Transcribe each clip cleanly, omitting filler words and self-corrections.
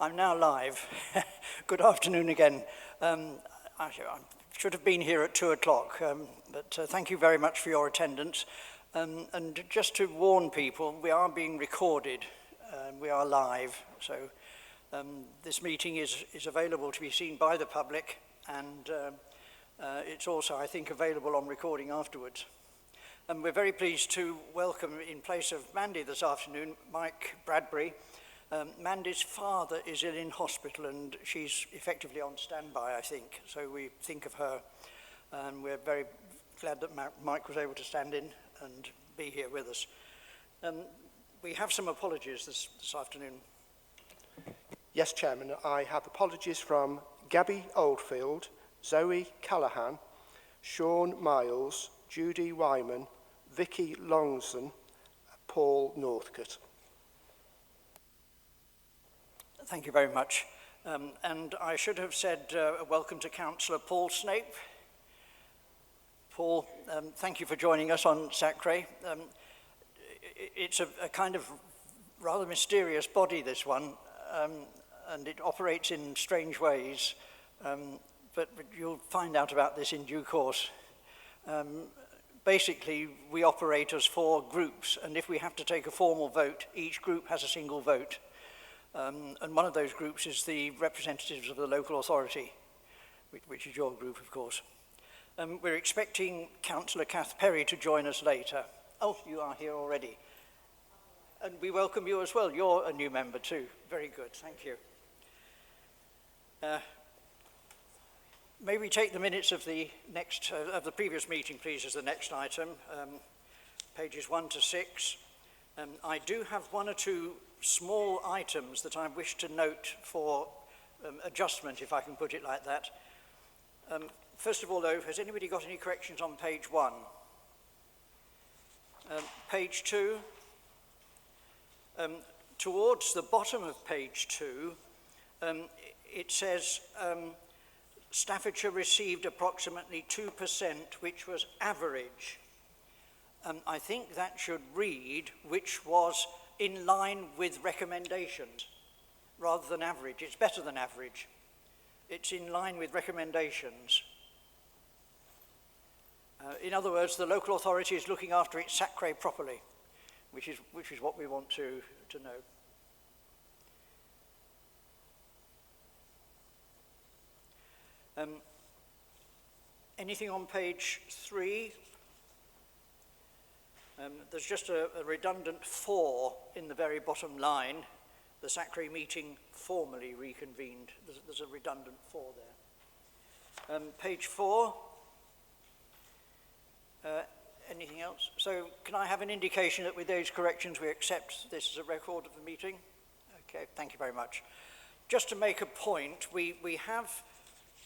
I'm now live. Good afternoon again. I should have been here at 2 o'clock, but thank you very much for your attendance. And just to warn people, we are being recorded. We are live, so this meeting is available to be seen by the public, and it's also, I think, available on recording afterwards. And we're very pleased to welcome, in place of Mandy this afternoon, Mike Bradbury. Mandy's father is ill in hospital and she's effectively on standby, I think. So we think of her, and we're very glad that Mike was able to stand in and be here with us. We have some apologies this afternoon. Yes, Chairman, I have apologies from Gabby Oldfield, Zoe Callahan, Sean Miles, Judy Wyman, Vicky Longson, Paul Northcote. Thank you very much. And I should have said welcome to Councillor Paul Snape. Paul, thank you for joining us on Sacre. It's a kind of rather mysterious body, this one, and it operates in strange ways, but you'll find out about this in due course. Basically, we operate as 4 groups, and if we have to take a formal vote, each group has a single vote. And one of those groups is the representatives of the local authority, which is your group, of course. We're expecting Councillor Kath Perry to join us later. Oh, you are here already. And we welcome you as well. You're a new member too. Very good, thank you. May we take the minutes of the previous meeting, please, as the next item, pages 1 to 6. I do have 1 or 2 small items that I wish to note for adjustment, if I can put it like that. First of all, though, has anybody got any corrections on page 1? Page 2, towards the bottom of page 2, it says Staffordshire received approximately 2%, which was average. I think that should read, which was in line with recommendations, rather than average. It's better than average. It's in line with recommendations. In other words, the local authority is looking after its Sacre properly, which is what we want to know. Anything on page 3? There's just a redundant 4 in the very bottom line. The Sacre meeting formally reconvened. There's a redundant 4 there. Page 4. Anything else? So can I have an indication that with those corrections we accept this as a record of the meeting? Okay, thank you very much. Just to make a point, we have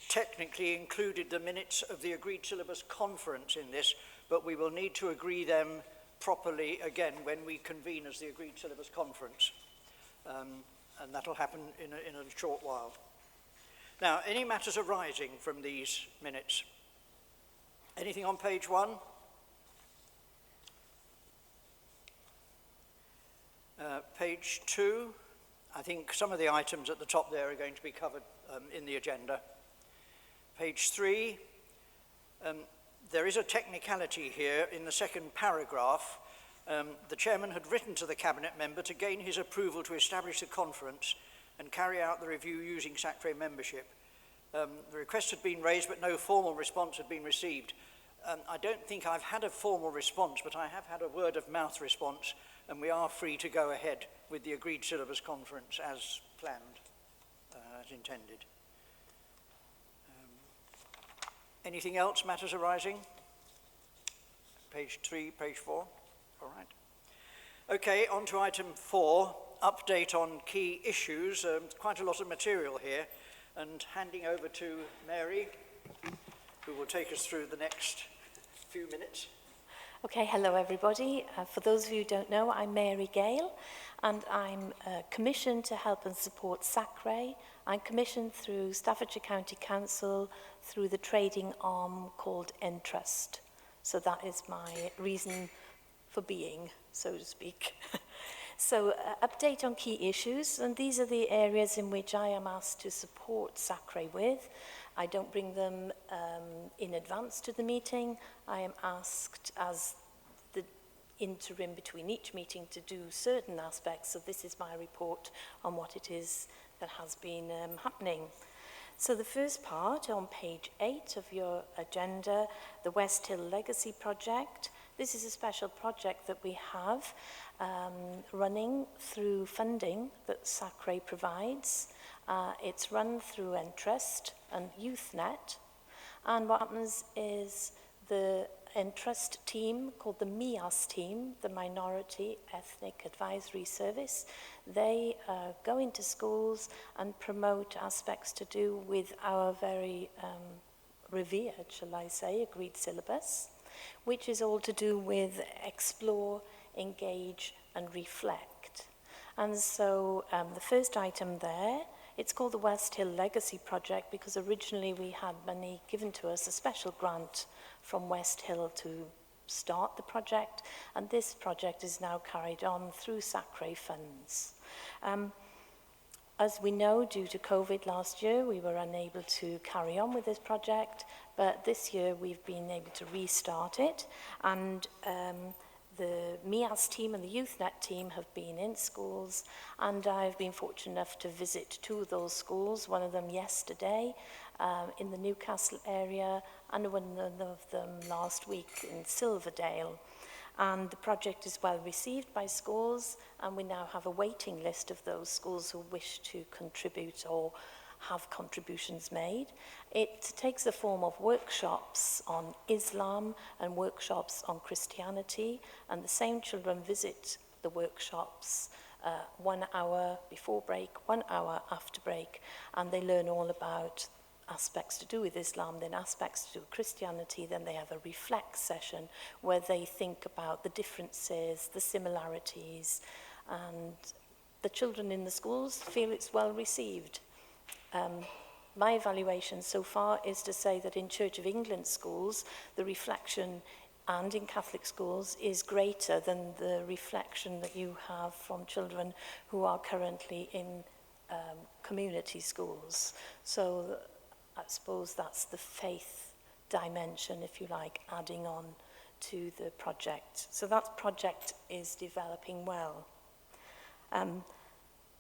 technically included the minutes of the agreed syllabus conference in this, but we will need to agree them properly again when we convene as the agreed syllabus conference, and that'll happen in a short while. Now, any matters arising from these minutes? Anything on page 1? Page 2, I think some of the items at the top there are going to be covered in the agenda. Page 3, there is a technicality here in the second paragraph. The chairman had written to the cabinet member to gain his approval to establish the conference and carry out the review using Sacre membership. The request had been raised, but no formal response had been received. I don't think I've had a formal response, but I have had a word of mouth response, and we are free to go ahead with the agreed syllabus conference as planned, as intended. Anything else, matters arising? Page 3, page 4, all right. Okay, on to item 4, update on key issues. Quite a lot of material here, and handing over to Mary, who will take us through the next few minutes. Okay, hello everybody. For those of you who don't know, I'm Mary Gale, and I'm commissioned to help and support Sacre. I'm commissioned through Staffordshire County Council through the trading arm called Entrust. So that is my reason for being, so to speak. So, update on key issues, and these are the areas in which I am asked to support SACRE with. I don't bring them in advance to the meeting. I am asked as the interim between each meeting to do certain aspects, so this is my report on what it is that has been happening. So the first part on page 8 of your agenda, the West Hill Legacy Project. This is a special project that we have running through funding that SACRE provides. It's run through Entrust and YouthNet. And what happens is the Entrust team, called the MIAS team, the Minority Ethnic Advisory Service, they go into schools and promote aspects to do with our very revered, shall I say, agreed syllabus, which is all to do with explore, engage, and reflect. And so the first item there, it's called the West Hill Legacy Project because originally we had money given to us, a special grant from West Hill to start the project, and this project is now carried on through SACRE funds. As we know, due to COVID last year, we were unable to carry on with this project, but this year we've been able to restart it, and the MIAS team and the YouthNet team have been in schools, and I've been fortunate enough to visit 2 of those schools, one of them yesterday in the Newcastle area, and one of them last week in Silverdale. And the project is well received by schools, and we now have a waiting list of those schools who wish to contribute or have contributions made. It takes the form of workshops on Islam and workshops on Christianity, and the same children visit the workshops 1 hour before break, 1 hour after break, and they learn all about aspects to do with Islam, then aspects to do with Christianity, then they have a reflect session where they think about the differences, the similarities, and the children in the schools feel it's well received. My evaluation so far is to say that in Church of England schools, the reflection and in Catholic schools is greater than the reflection that you have from children who are currently in community schools. So I suppose that's the faith dimension, if you like, adding on to the project. So that project is developing well.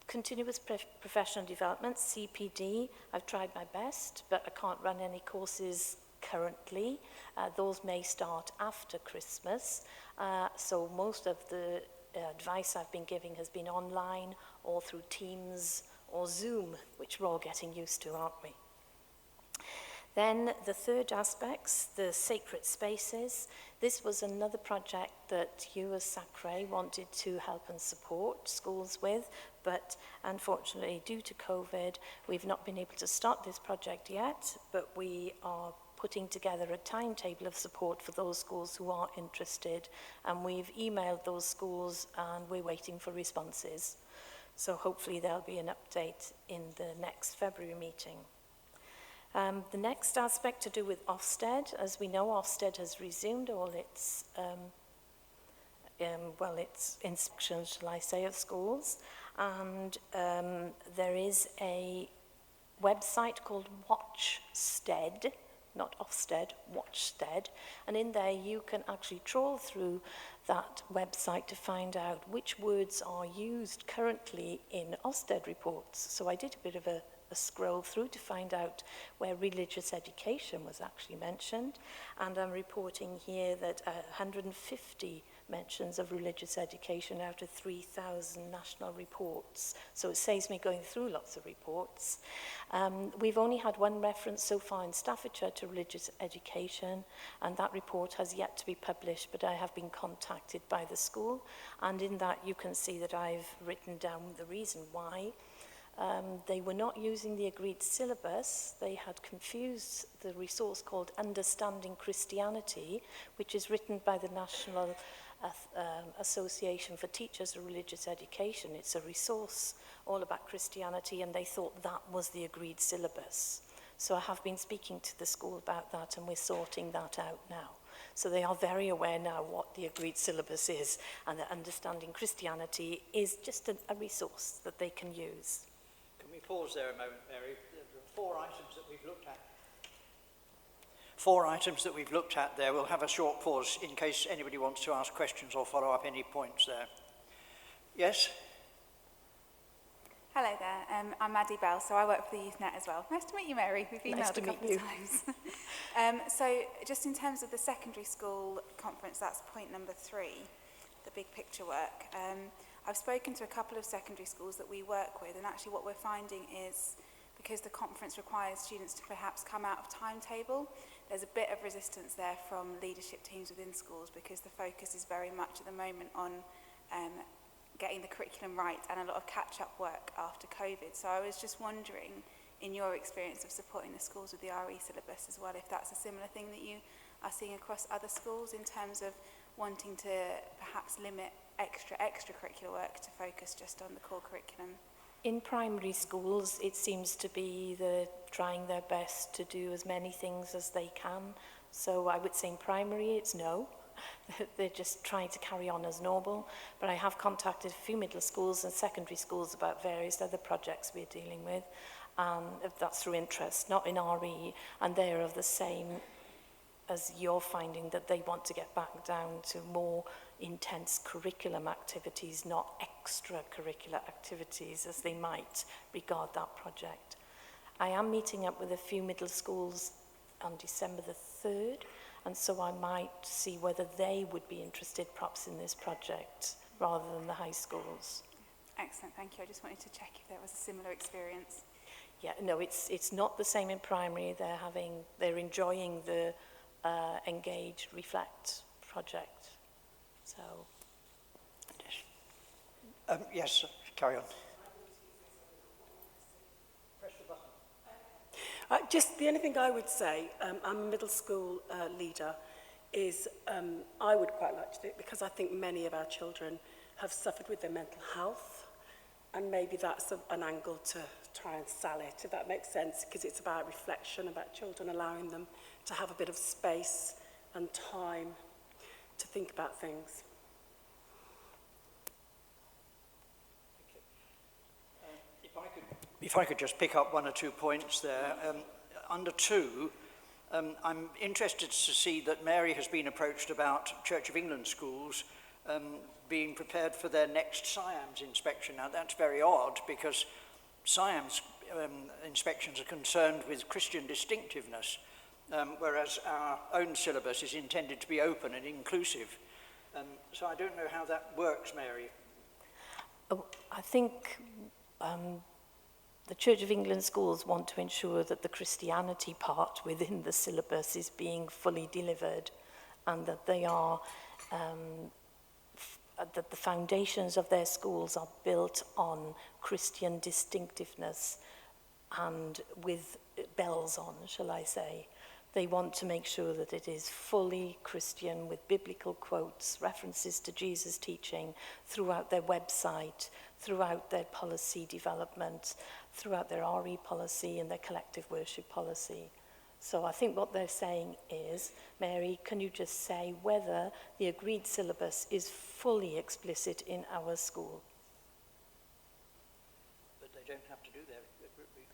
Continuous professional development, CPD, I've tried my best, but I can't run any courses currently. Those may start after Christmas. So most of the advice I've been giving has been online or through Teams or Zoom, which we're all getting used to, aren't we? Then the third aspects, the sacred spaces. This was another project that you as SACRE wanted to help and support schools with, but unfortunately due to COVID, we've not been able to start this project yet, but we are putting together a timetable of support for those schools who are interested, and we've emailed those schools and we're waiting for responses. So hopefully there'll be an update in the next February meeting. The next aspect to do with Ofsted, as we know, Ofsted has resumed all its, its inspections, shall I say, of schools, and there is a website called WatchSted, not Ofsted, WatchSted, and in there you can actually trawl through that website to find out which words are used currently in Ofsted reports. So I did a bit of a scroll through to find out where religious education was actually mentioned, and I'm reporting here that 150 mentions of religious education out of 3,000 national reports. So it saves me going through lots of reports. We've only had one reference so far in Staffordshire to religious education, and that report has yet to be published, but I have been contacted by the school, and in that you can see that I've written down the reason why. They were not using the agreed syllabus. They had confused the resource called Understanding Christianity, which is written by the National Association for Teachers of Religious Education. It's a resource all about Christianity, and they thought that was the agreed syllabus. So I have been speaking to the school about that, and we're sorting that out now. So they are very aware now what the agreed syllabus is, and that understanding Christianity is just a resource that they can use. Can we pause there a moment, Mary? There are 4 items that we've looked at. 4 items that we've looked at there. We'll have a short pause in case anybody wants to ask questions or follow up any points there. Yes? Hello there, I'm Maddie Bell, so I work for the YouthNet as well. Nice to meet you, Mary. We've emailed a couple of times. So just in terms of the secondary school conference, that's point number 3, the big picture work. I've spoken to a couple of secondary schools that we work with, and actually what we're finding is, because the conference requires students to perhaps come out of timetable, there's a bit of resistance there from leadership teams within schools, because the focus is very much at the moment on getting the curriculum right and a lot of catch-up work after COVID. So I was just wondering, in your experience of supporting the schools with the RE syllabus as well, if that's a similar thing that you are seeing across other schools in terms of wanting to perhaps limit extracurricular work to focus just on the core curriculum. In primary schools, it seems to be trying their best to do as many things as they can. So I would say in primary, it's no. They're just trying to carry on as normal. But I have contacted a few middle schools and secondary schools about various other projects we're dealing with. And that's through interest, not in RE. And they're of the same as you're finding, that they want to get back down to more intense curriculum activities, not extracurricular activities as they might regard that project. I am meeting up with a few middle schools on December the 3rd, and so I might see whether they would be interested perhaps in this project rather than the high schools. Excellent, thank you. I just wanted to check if there was a similar experience. Yeah, no, it's not the same in primary. They're enjoying the Engage, Reflect project. So, yes, carry on. Press the button. Just the only thing I would say, I'm a middle school leader, is I would quite like to do it because I think many of our children have suffered with their mental health, and maybe that's an angle to try and sell it, if that makes sense, because it's about reflection, about children allowing them to have a bit of space and time to think about things. If I could just pick up 1 or 2 points there. Under 2, I'm interested to see that Mary has been approached about Church of England schools being prepared for their next SIAMS inspection. Now that's very odd, because SIAMS inspections are concerned with Christian distinctiveness, whereas our own syllabus is intended to be open and inclusive. So I don't know how that works, Mary. I think the Church of England schools want to ensure that the Christianity part within the syllabus is being fully delivered, and that they are that the foundations of their schools are built on Christian distinctiveness and with bells on, shall I say. They want to make sure that it is fully Christian, with biblical quotes, references to Jesus' teaching throughout their website, throughout their policy development, throughout their RE policy and their collective worship policy. So I think what they're saying is, Mary, can you just say whether the agreed syllabus is fully explicit in our school? But they don't have to do their agreed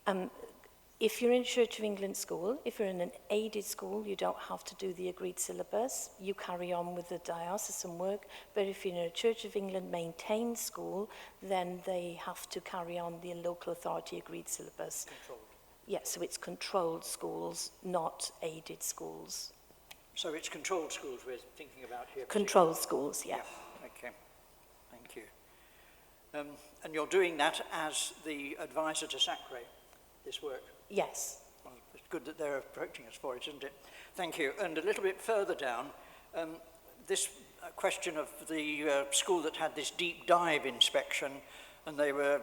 syllabus. If you're in Church of England school, if you're in an aided school, you don't have to do the agreed syllabus. You carry on with the diocesan work. But if you're in a Church of England maintained school, then they have to carry on the local authority agreed syllabus. Controlled. Yes, so it's controlled schools, not aided schools. So it's controlled schools we're thinking about here. Controlled schools, yeah. Okay, thank you. And you're doing that as the advisor to SACRE, this work? Yes. Well, it's good that they're approaching us for it, isn't it? Thank you. And a little bit further down, this question of the school that had this deep dive inspection, and they were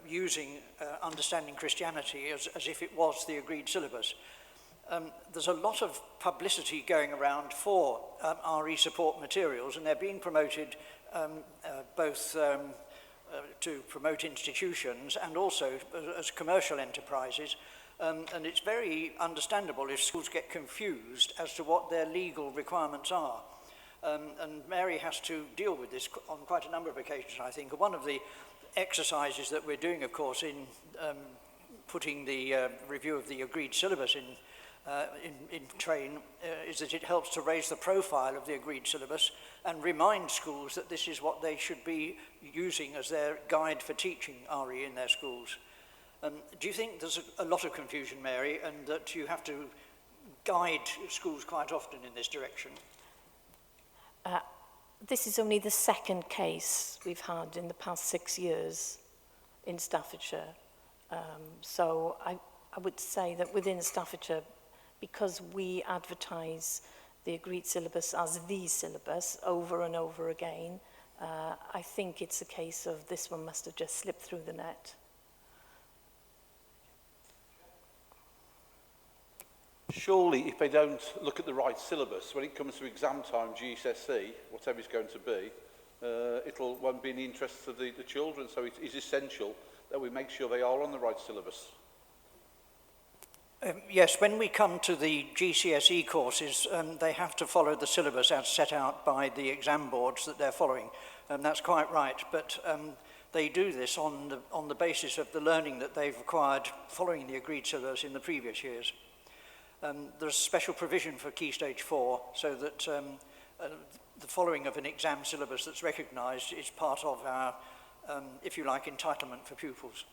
using Understanding Christianity as if it was the agreed syllabus. There's a lot of publicity going around for RE support materials, and they're being promoted both to promote institutions and also as commercial enterprises. And it's very understandable if schools get confused as to what their legal requirements are. And Mary has to deal with this on quite a number of occasions, I think. One of the exercises that we're doing, of course, in putting the review of the agreed syllabus in train is that it helps to raise the profile of the agreed syllabus and remind schools that this is what they should be using as their guide for teaching RE in their schools. Do you think there's a lot of confusion, Mary, and that you have to guide schools quite often in this direction? This is only the second case we've had in the past 6 years in Staffordshire. So I would say that within Staffordshire, because we advertise the agreed syllabus as the syllabus over and over again, I think it's a case of this one must have just slipped through the net. Surely, if they don't look at the right syllabus, when it comes to exam time, GCSE, whatever it's going to be, won't be in the interests of the children. So it is essential that we make sure they are on the right syllabus. Yes, when we come to the GCSE courses, they have to follow the syllabus as set out by the exam boards that they're following. That's quite right, but they do this on the basis of the learning that they've acquired following the agreed syllabus in the previous years. There's special provision for Key Stage 4 so that the following of an exam syllabus that's recognised is part of our, if you like, entitlement for pupils.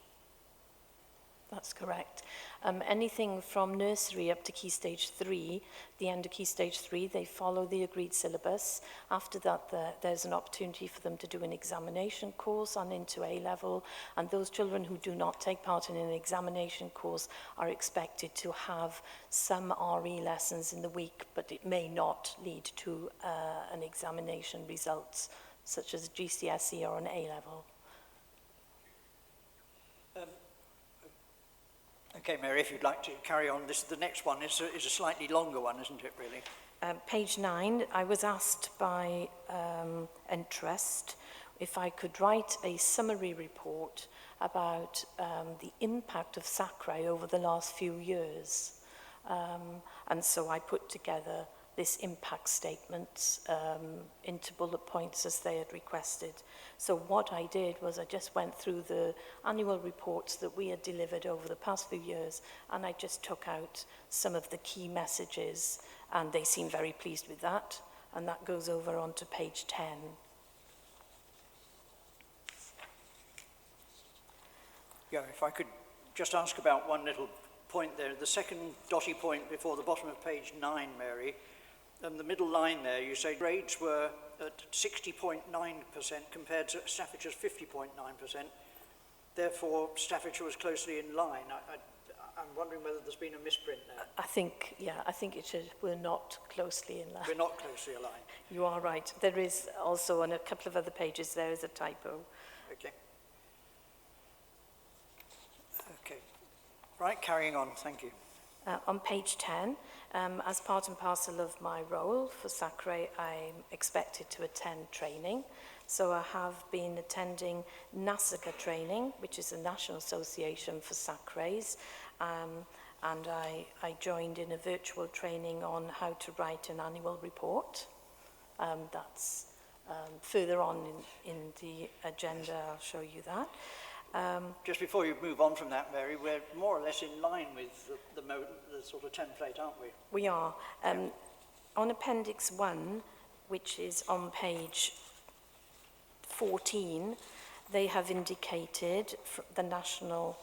That's correct. Anything from nursery up to Key Stage 3, the end of Key Stage 3, they follow the agreed syllabus. After that, there's an opportunity for them to do an examination course on into A-level, and those children who do not take part in an examination course are expected to have some RE lessons in the week, but it may not lead to an examination results, such as GCSE or an A-level. Okay, Mary, if you'd like to carry on, the next one is a slightly longer one, isn't it, really? Page 9, I was asked by Interest if I could write a summary report about the impact of SACRE over the last few years. And so I put together this impact statement into bullet points as they had requested. So what I did was I just went through the annual reports that we had delivered over the past few years, and I just took out some of the key messages, and they seem very pleased with that, and that goes over onto page 10. Yeah, if I could just ask about one little point there. The second dotty point before the bottom of page 9, Mary, and the middle line there, you say grades were at 60.9% compared to Staffordshire 50.9%. Therefore, Staffordshire was closely in line. I'm wondering whether there's been a misprint there. I think it should, we're not closely in line. We're not closely aligned. You are right. There is also on a couple of other pages, there is a typo. Okay. Okay. Right, carrying on, thank you. On page 10, as part and parcel of my role for SACRE, I'm expected to attend training. So I have been attending NASICA training, which is the National Association for SACREs, and I joined in a virtual training on how to write an annual report. That's further on in the agenda, I'll show you that. Just before you move on from that, Mary, we're more or less in line with the sort of template, aren't we? We are. On Appendix 1, which is on page 14, they have indicated, the National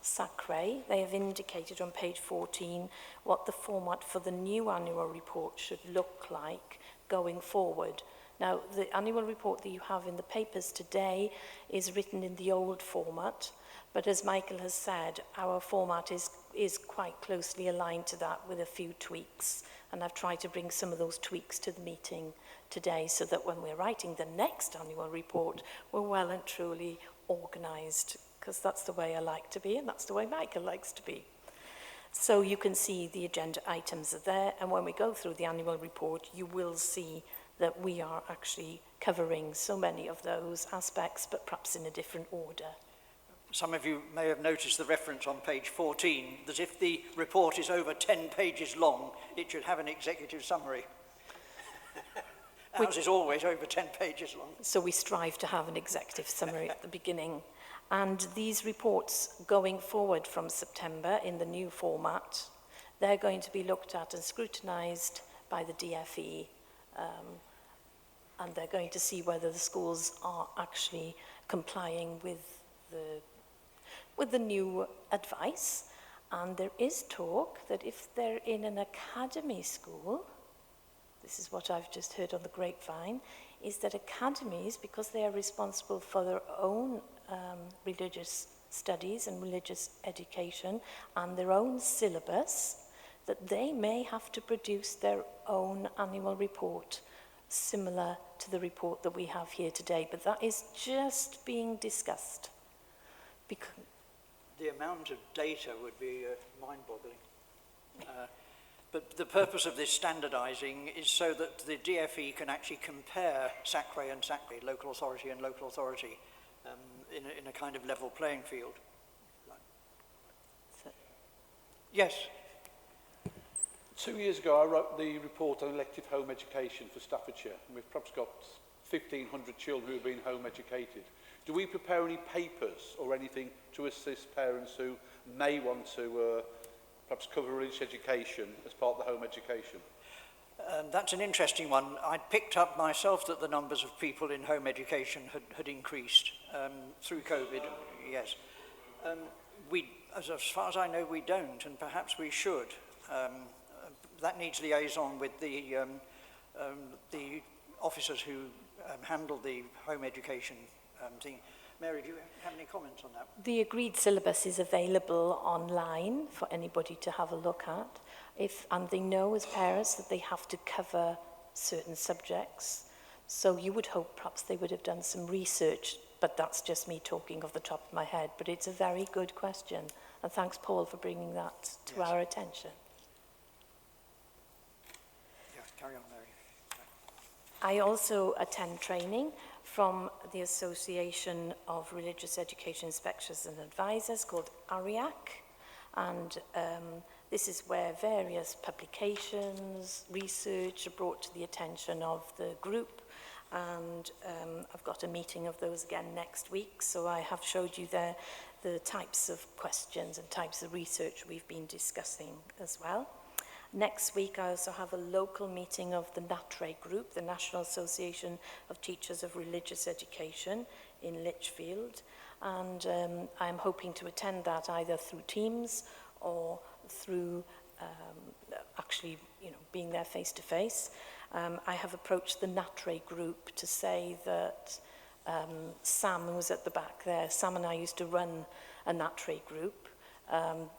SACRE, they have indicated on page 14 what the format for the new annual report should look like going forward. Now, the annual report that you have in the papers today is written in the old format, but as Michael has said, our format is quite closely aligned to that with a few tweaks, and I've tried to bring some of those tweaks to the meeting today so that when we're writing the next annual report, we're well and truly organised, because that's the way I like to be, and that's the way Michael likes to be. So you can see the agenda items are there, and when we go through the annual report, you will see that we are actually covering so many of those aspects, but perhaps in a different order. some of you may have noticed the reference on page 14 that if the report is over 10 pages long, it should have an executive summary. Ours is always over 10 pages long. So we strive to have an executive summary at the beginning. And these reports going forward from September in the new format, they're going to be looked at and scrutinised by the DFE, and they're going to see whether the schools are actually complying with the new advice. And there is talk that if they're in an academy school, this is what I've just heard on the grapevine, is that academies, because they are responsible for their own religious studies and religious education and their own syllabus, that they may have to produce their own annual report similar to the report that we have here today. But that is just being discussed. The amount of data would be mind-boggling. But the purpose of this standardising is so that the DFE can actually compare SACRE and SACRE, local authority and local authority, in a kind of level playing field. Yes? 2 years ago, I wrote the report on elective home education for Staffordshire, and we've perhaps got 1,500 children who have been home educated. Do we prepare any papers or anything to assist parents who may want to perhaps cover religious education as part of the home education? That's an interesting one. I'd picked up myself that the numbers of people in home education had increased through COVID, yes. As far as I know, we don't, and perhaps we should. That needs liaison with the officers who handle the home education thing. Mary, do you have any comments on that? The agreed syllabus is available online for anybody to have a look at. And they know as parents that they have to cover certain subjects. So you would hope perhaps they would have done some research, but that's just me talking off the top of my head. But it's a very good question. And thanks, Paul, for bringing that to our attention. Yeah, carry on, Mary. I also attend training from the Association of Religious Education Inspectors and Advisors called ARIAC, and this is where various publications, research are brought to the attention of the group, and I've got a meeting of those again next week, so I have showed you there the types of questions and types of research we've been discussing as well. Next week, I also have a local meeting of the NATRE group, the National Association of Teachers of Religious Education in Lichfield. And I'm hoping to attend that either through Teams or through actually, being there face to face. I have approached the NATRE group to say that Sam, who's at the back there, Sam and I used to run a NATRE group.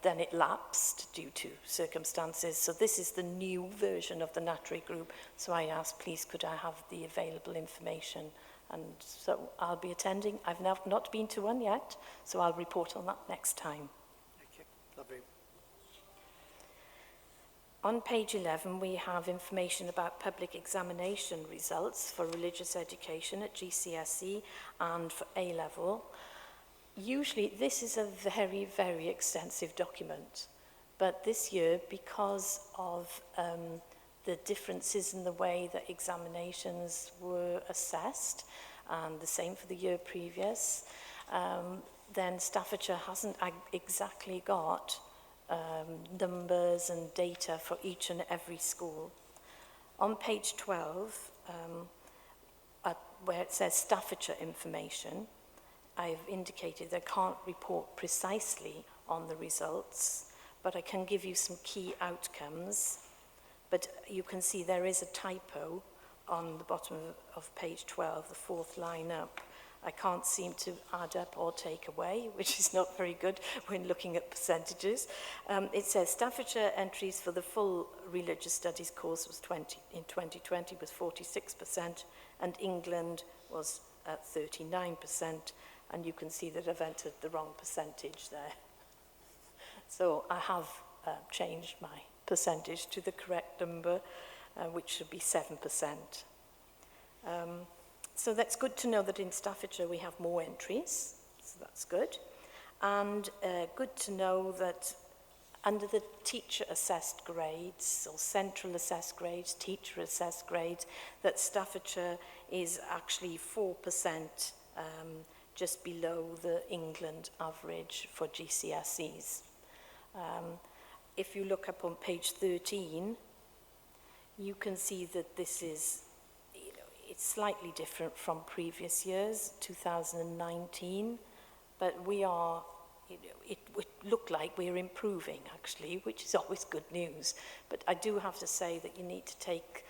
Then it lapsed due to circumstances. So this is the new version of the NATRE group. So I asked, please, could I have the available information? And so I'll be attending. I've not been to one yet, so I'll report on that next time. Thank you. Lovely. On page 11, we have information about public examination results for religious education at GCSE and for A-level. Usually this is a very, very extensive document, but this year, because of the differences in the way that examinations were assessed, and the same for the year previous, then Staffordshire hasn't exactly got numbers and data for each and every school. On page 12, where it says Staffordshire information, I've indicated I can't report precisely on the results, but I can give you some key outcomes. But you can see there is a typo on the bottom of page 12, the fourth line up. I can't seem to add up or take away, which is not very good when looking at percentages. It says Staffordshire entries for the full religious studies course was in 2020 was 46%, and England was at 39%. And you can see that I've entered the wrong percentage there. So I have changed my percentage to the correct number, which should be 7%. So that's good to know that in Staffordshire we have more entries, so that's good. And good to know that under the teacher-assessed grades, or central assessed grades, teacher-assessed grades, that Staffordshire is actually 4% just below the England average for GCSEs. If you look up on page 13, you can see that this is, it's slightly different from previous years, 2019, but we are, it would look like we're improving actually, which is always good news. But I do have to say that you need to take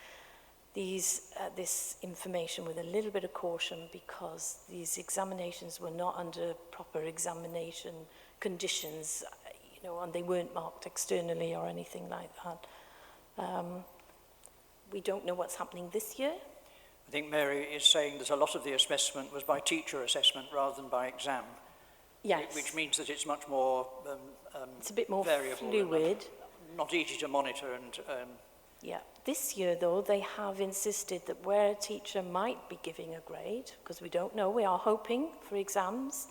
this information with a little bit of caution, because these examinations were not under proper examination conditions, and they weren't marked externally or anything like that. We don't know what's happening this year. I think Mary is saying that a lot of the assessment was by teacher assessment rather than by exam. Yes. Which means that it's much more it's a bit more variable, fluid. Not easy to monitor. And yeah. This year, though, they have insisted that where a teacher might be giving a grade, because we don't know, we are hoping for exams,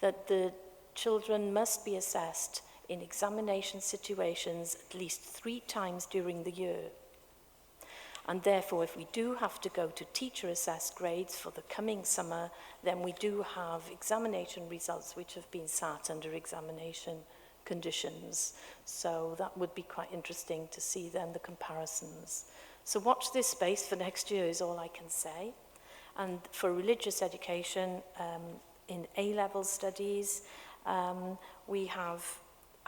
that the children must be assessed in examination situations at least 3 times during the year. And therefore, if we do have to go to teacher-assessed grades for the coming summer, then we do have examination results which have been sat under examination conditions. So that would be quite interesting to see then the comparisons. So watch this space for next year is all I can say. And for religious education, in A-level studies, I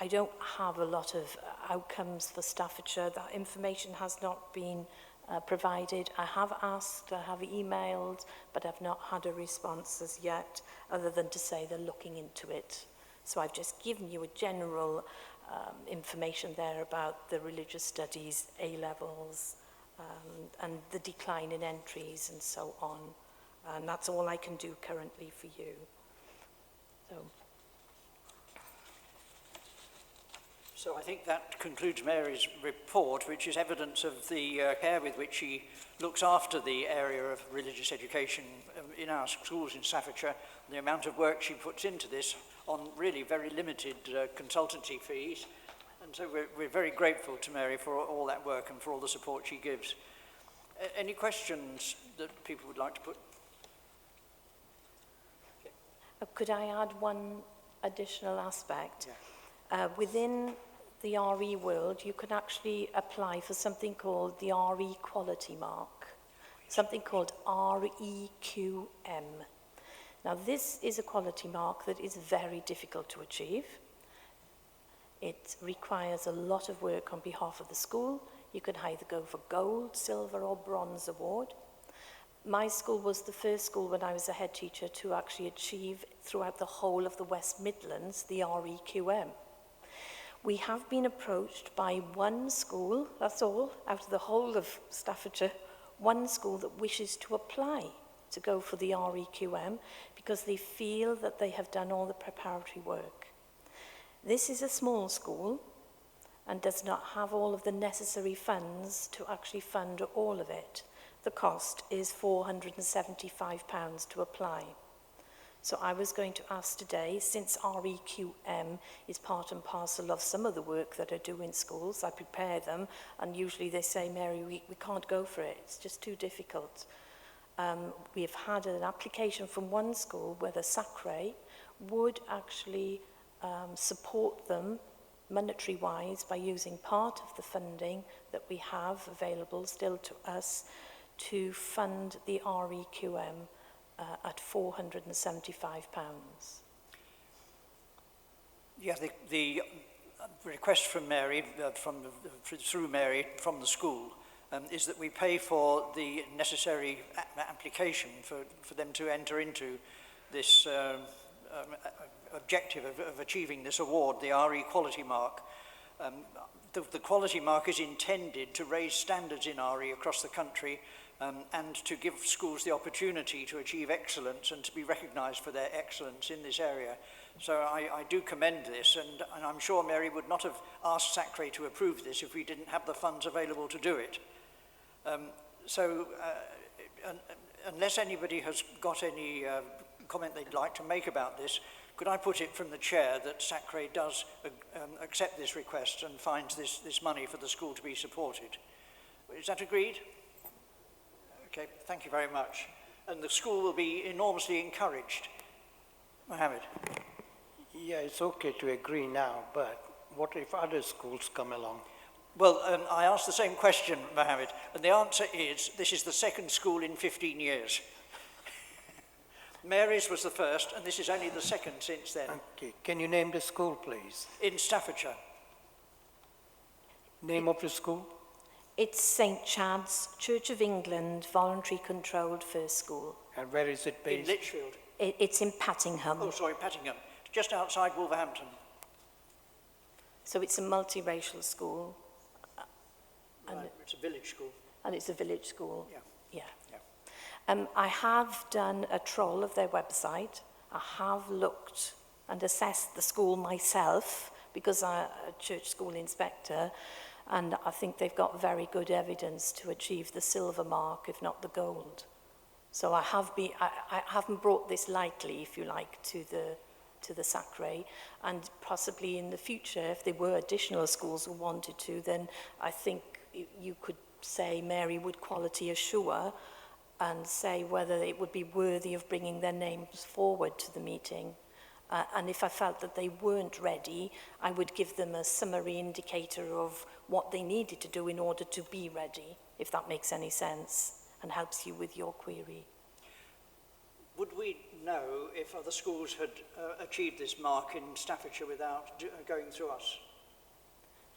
don't have a lot of outcomes for Staffordshire. That information has not been provided. I have asked, I have emailed, but I've not had a response as yet, other than to say they're looking into it. So I've just given you a general information there about the religious studies, A-levels, and the decline in entries and so on. And that's all I can do currently for you. So I think that concludes Mary's report, which is evidence of the care with which she looks after the area of religious education in our schools in Staffordshire, the amount of work she puts into this on really very limited consultancy fees. And so we're very grateful to Mary for all that work and for all the support she gives. Any questions that people would like to put? Okay. Could I add one additional aspect? Yeah. Within the RE world, you can actually apply for something called the RE quality mark, something called REQM. Now, this is a quality mark that is very difficult to achieve. It requires a lot of work on behalf of the school. You can either go for gold, silver, or bronze award. My school was the first school when I was a head teacher to actually achieve throughout the whole of the West Midlands the REQM. We have been approached by one school, that's all, out of the whole of Staffordshire, one school that wishes to apply to go for the REQM because they feel that they have done all the preparatory work. This is a small school and does not have all of the necessary funds to actually fund all of it. The cost is £475 to apply. So I was going to ask today, since REQM is part and parcel of some of the work that I do in schools, I prepare them, and usually they say, Mary, we can't go for it, it's just too difficult. We have had an application from one school where the SACRE would actually support them monetary-wise by using part of the funding that we have available still to us to fund the REQM at £475. Yeah, the request from Mary, through Mary from the school, is that we pay for the necessary application for them to enter into this objective of achieving this award, the RE quality mark. The quality mark is intended to raise standards in RE across the country and to give schools the opportunity to achieve excellence and to be recognised for their excellence in this area. So I do commend this, and I'm sure Mary would not have asked SACRE to approve this if we didn't have the funds available to do it. Unless anybody has got any comment they'd like to make about this, Could I put it from the chair that Sacre does accept this request and finds this money for the school to be supported? Is that agreed? Okay, thank you very much. And the school will be enormously encouraged. Mohammed. Yeah, it's okay to agree now, but what if other schools come along? Well, I asked the same question, Mohammed, and the answer is this is the second school in 15 years. Mary's was the first, and this is only the second since then. Okay, can you name the school, please? In Staffordshire. Name of the school? It's St Chad's Church of England Voluntary Controlled First School. And where is it In based? Lichfield. It's in Pattingham. Oh, sorry, Pattingham. Just outside Wolverhampton. So it's a multiracial school. And, Right, it's a village school. and it's a village school. Yeah. Yeah. Yeah. I have done a troll of their website. I have looked and assessed the school myself because I'm a church school inspector, and I think they've got very good evidence to achieve the silver mark, if not the gold. So I haven't brought this lightly, if you like, to the Sacre, and possibly in the future, if there were additional schools who wanted to, then I think you could say Mary would quality assure and say whether it would be worthy of bringing their names forward to the meeting. And if I felt that they weren't ready, I would give them a summary indicator of what they needed to do in order to be ready, if that makes any sense and helps you with your query. Would we know if other schools had achieved this mark in Staffordshire without going through us?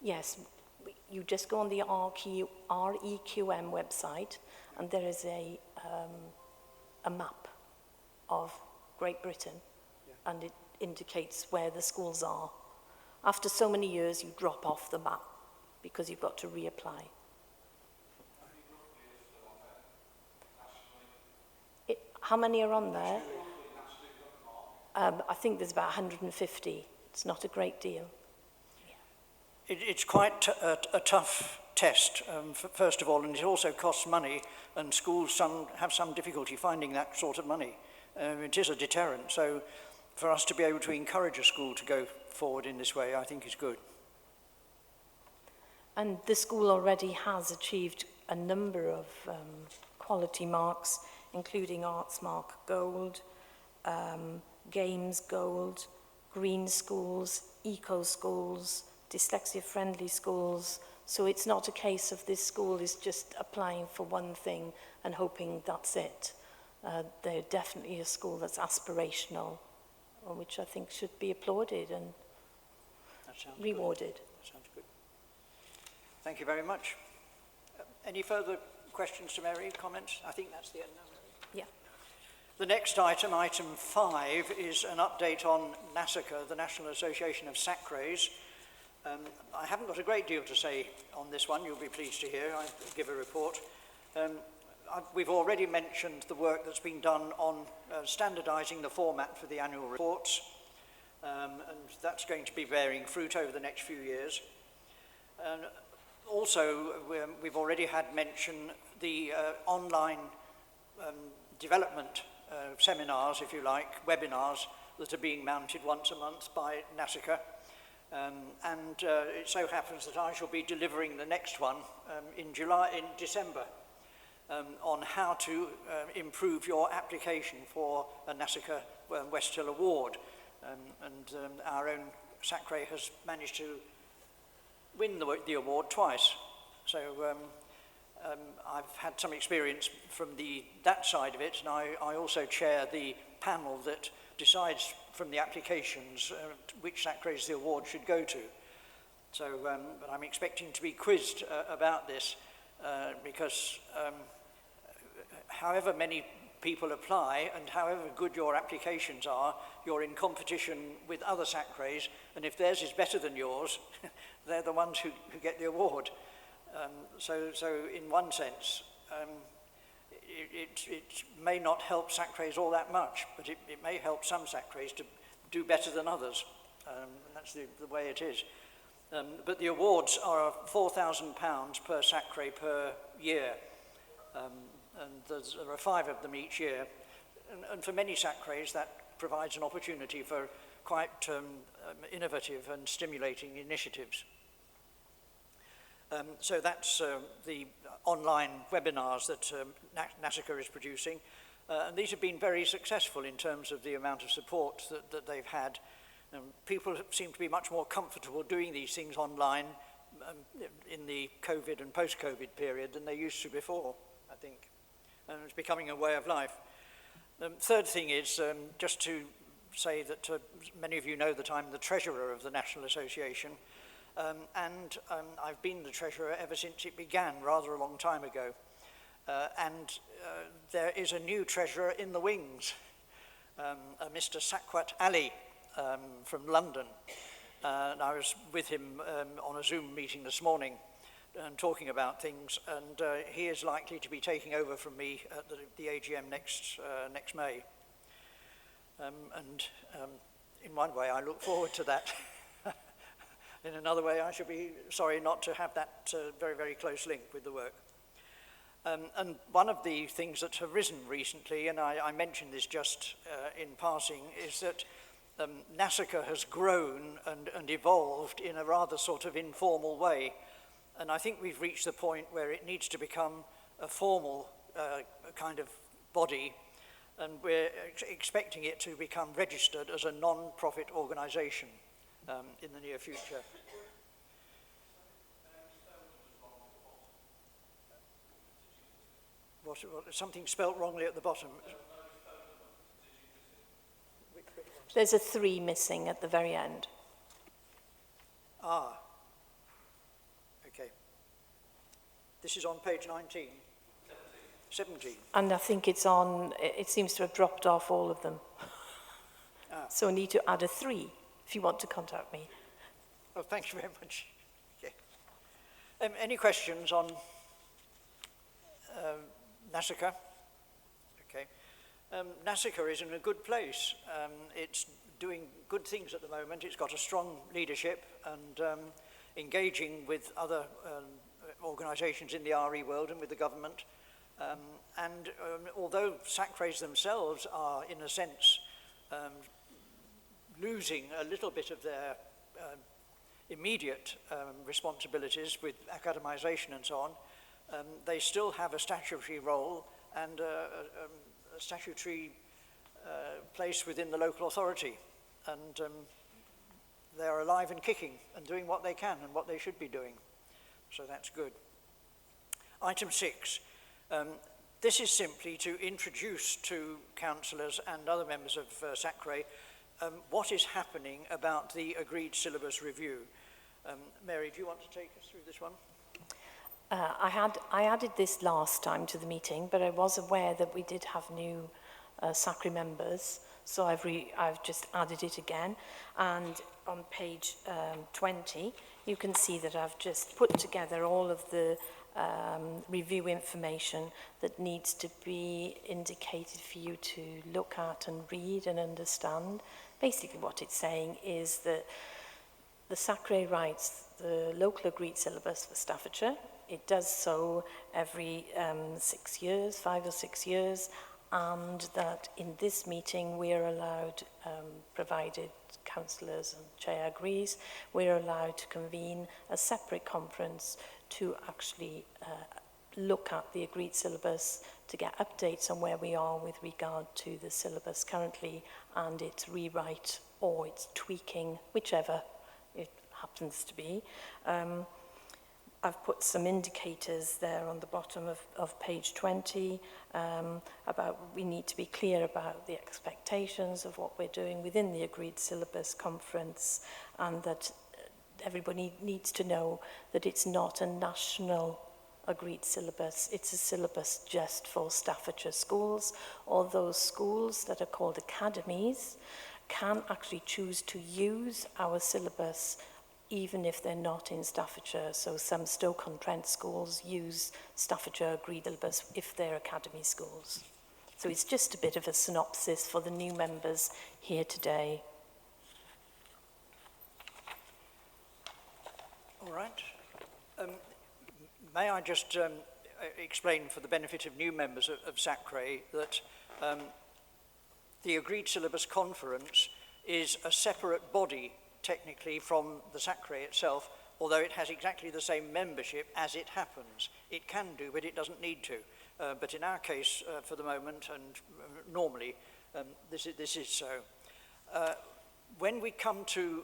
Yes, you just go on the REQM website, and there is a map of Great Britain, and it indicates where the schools are. After so many years, you drop off the map because you've got to reapply. How many are on there? I think there's about 150. It's not a great deal. It's quite a tough test, first of all, and it also costs money, and schools have some difficulty finding that sort of money. It is a deterrent, so for us to be able to encourage a school to go forward in this way, I think is good. And the school already has achieved a number of quality marks, including Arts Mark Gold, Games Gold, Green Schools, Eco Schools, dyslexia-friendly schools. So it's not a case of this school is just applying for one thing and hoping that's it. They're definitely a school that's aspirational, which I think should be applauded and rewarded. That sounds good. Thank you very much. Any further questions to Mary, comments? I think that's the end now. Yeah. The next item, item 5, is an update on NASACA, the National Association of Sacres. I haven't got a great deal to say on this one, you'll be pleased to hear. I give a report. We've already mentioned the work that's been done on standardising the format for the annual reports, and that's going to be bearing fruit over the next few years. And also, we've already had mention the online development seminars, if you like, webinars that are being mounted once a month by NASACA. It so happens that I shall be delivering the next one in December on how to improve your application for a NASACA West Hill Award. Our own Sacre has managed to win the award twice. So I've had some experience from that side of it, and I also chair the panel that decides from the applications which Sacres the award should go to. So but I'm expecting to be quizzed about this because however many people apply and however good your applications are, you're in competition with other Sacres, and if theirs is better than yours, they're the ones who get the award. So in one sense, it may not help Sacres all that much, but it may help some Sacres to do better than others. And that's the way it is. But the awards are £4,000 per Sacre per year. And there are 5 of them each year. And for many Sacres, that provides an opportunity for quite innovative and stimulating initiatives. So that's the online webinars that NASICA is producing. And these have been very successful in terms of the amount of support that they've had. People seem to be much more comfortable doing these things online in the COVID and post-COVID period than they used to before, I think. And it's becoming a way of life. Third thing is just to say that many of you know that I'm the treasurer of the National Association, and I've been the treasurer ever since it began, rather a long time ago. There is a new treasurer in the wings, Mr. Sakwat Ali from London. And I was with him on a Zoom meeting this morning and talking about things, and he is likely to be taking over from me at the AGM next May. In one way, I look forward to that. In another way, I should be sorry not to have that very, very close link with the work. And one of the things that have risen recently, and I mentioned this just in passing, is that NASICA has grown and evolved in a rather sort of informal way. And I think we've reached the point where it needs to become a formal kind of body, and we're expecting it to become registered as a non-profit organisation in the near future. Something spelt wrongly at the bottom. There's a 3 missing at the very end. Ah. Okay. This is on page 19. 17. And I think it's on, it seems to have dropped off all of them. So I need to add a 3 if you want to contact me. Well, thank you very much. Okay. Any questions on NASICA? Okay. NASICA is in a good place. It's doing good things at the moment. It's got a strong leadership and engaging with other organisations in the RE world and with the government. Although SACRAs themselves are, in a sense, losing a little bit of their immediate responsibilities with academisation and so on, they still have a statutory role and a statutory place within the local authority. And they are alive and kicking and doing what they can and what they should be doing. So that's good. Item 6. This is simply to introduce to councillors and other members of SACRA what is happening about the agreed syllabus review. Mary, do you want to take us through this one? I added this last time to the meeting, but I was aware that we did have new SACRA members, so I've just added it again. And on page 20, you can see that I've just put together all of the review information that needs to be indicated for you to look at and read and understand. Basically what it's saying is that the SACRA writes the local agreed syllabus for Staffordshire. It does so every 6 years, 5 or 6 years, and that in this meeting we are allowed, provided councillors and chair agrees, we are allowed to convene a separate conference to actually look at the agreed syllabus, to get updates on where we are with regard to the syllabus currently and its rewrite or its tweaking, whichever it happens to be. I've put some indicators there on the bottom of page 20 about we need to be clear about the expectations of what we're doing within the agreed syllabus conference, and that everybody needs to know that it's not a national agreed syllabus, it's a syllabus just for Staffordshire schools, or those schools that are called academies can actually choose to use our syllabus even if they're not in Staffordshire. So some Stoke-on-Trent schools use Staffordshire agreed syllabus if they're academy schools. So it's just a bit of a synopsis for the new members here today. All right. May I just explain for the benefit of new members of SACRA that the Agreed Syllabus Conference is a separate body, technically, from the SACRE itself, although it has exactly the same membership as it happens. It can do, but it doesn't need to. But in our case, for the moment, and normally, this is so. When we come to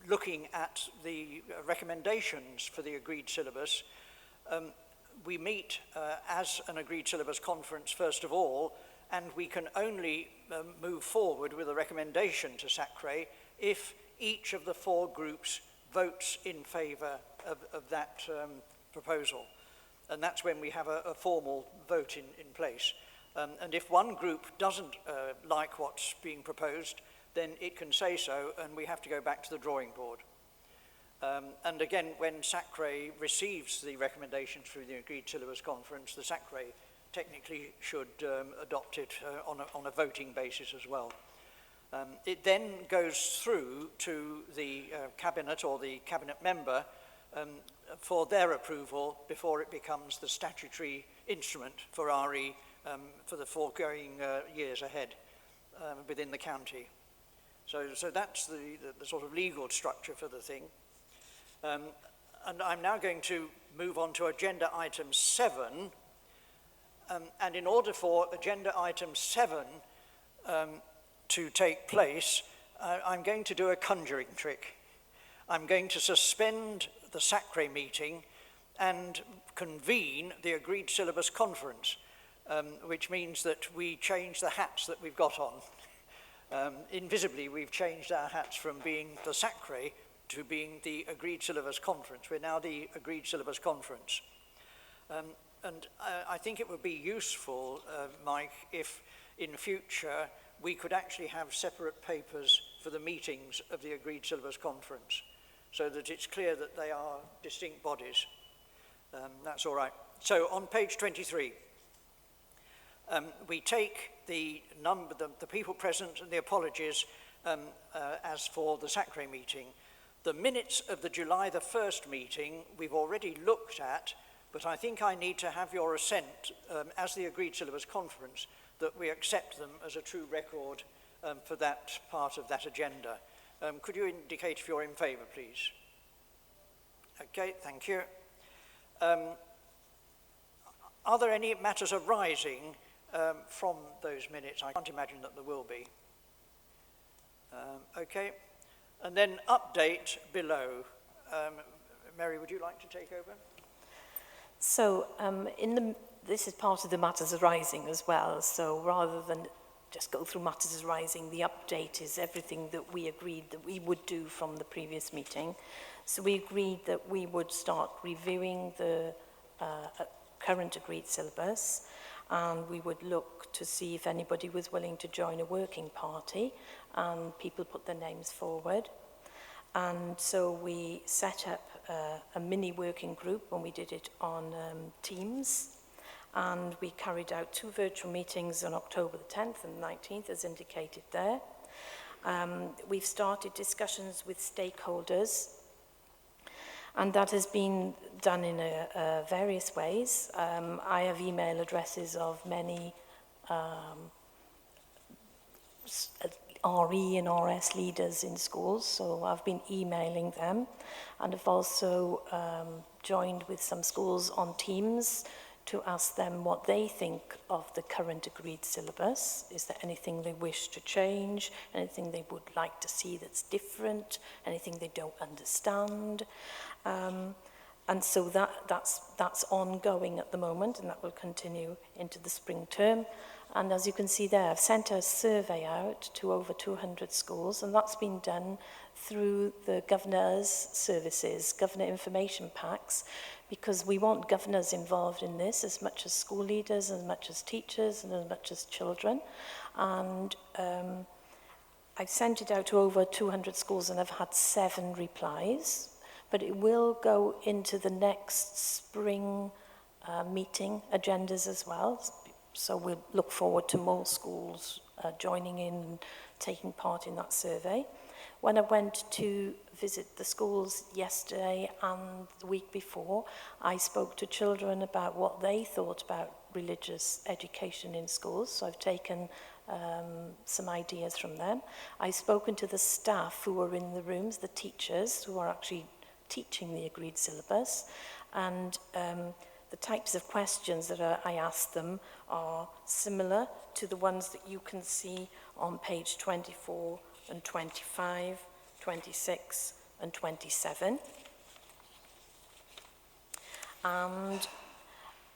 looking at the recommendations for the agreed syllabus, we meet as an agreed syllabus conference first of all, and we can only move forward with a recommendation to SACRE if each of the 4 groups votes in favour of that proposal. And that's when we have a formal vote in place. And if one group doesn't like what's being proposed, then it can say so, and we have to go back to the drawing board. And again, when SACRE receives the recommendations through the agreed syllabus conference, the SACRE technically should adopt it on a voting basis as well. It then goes through to the cabinet or the cabinet member for their approval before it becomes the statutory instrument for RE for the foregoing years ahead within the county. So that's the sort of legal structure for the thing. And I'm now going to move on to agenda item 7. And in order for agenda item 7 to take place, I'm going to do a conjuring trick. I'm going to suspend the SACRE meeting and convene the agreed syllabus conference, which means that we change the hats that we've got on. Invisibly, we've changed our hats from being the SACRE to being the agreed syllabus conference. We're now the agreed syllabus conference. And I think it would be useful, Mike, if in future we could actually have separate papers for the meetings of the agreed syllabus conference, so that it's clear that they are distinct bodies. That's all right. So on page 23, we take the number, the people present and the apologies as for the SACRE meeting. The minutes of the July the 1st meeting we've already looked at, but I think I need to have your assent as the agreed syllabus conference that we accept them as a true record for that part of that agenda. Could you indicate if you're in favour, please? Okay, thank you. Are there any matters arising from those minutes? I can't imagine that there will be. Okay, and then update below. Mary, would you like to take over? So this is part of the matters arising as well. So rather than just go through matters arising, the update is everything that we agreed that we would do from the previous meeting. So we agreed that we would start reviewing the current agreed syllabus, and we would look to see if anybody was willing to join a working party, and people put their names forward. And so we set up a mini working group when we did it on Teams, and we carried out 2 virtual meetings on October the 10th and 19th as indicated there. We've started discussions with stakeholders, and that has been done in various ways. I have email addresses of many RE and RS leaders in schools, so I've been emailing them, and I've also joined with some schools on Teams to ask them what they think of the current agreed syllabus. Is there anything they wish to change, anything they would like to see that's different, anything they don't understand? And so that's ongoing at the moment, and that will continue into the spring term. And as you can see there, I've sent a survey out to over 200 schools, and that's been done through the governor's services, governor information packs, because we want governors involved in this as much as school leaders, as much as teachers, and as much as children. And I've sent it out to over 200 schools, and I've had 7 replies. But it will go into the next spring meeting agendas as well. So we'll look forward to more schools joining in and taking part in that survey. When I went to visit the schools yesterday and the week before, I spoke to children about what they thought about religious education in schools, so I've taken some ideas from them. I've spoken to the staff who are in the rooms, the teachers who are actually teaching the agreed syllabus, and the types of questions that I asked them are similar to the ones that you can see on page 24 and 25, 26 and 27. And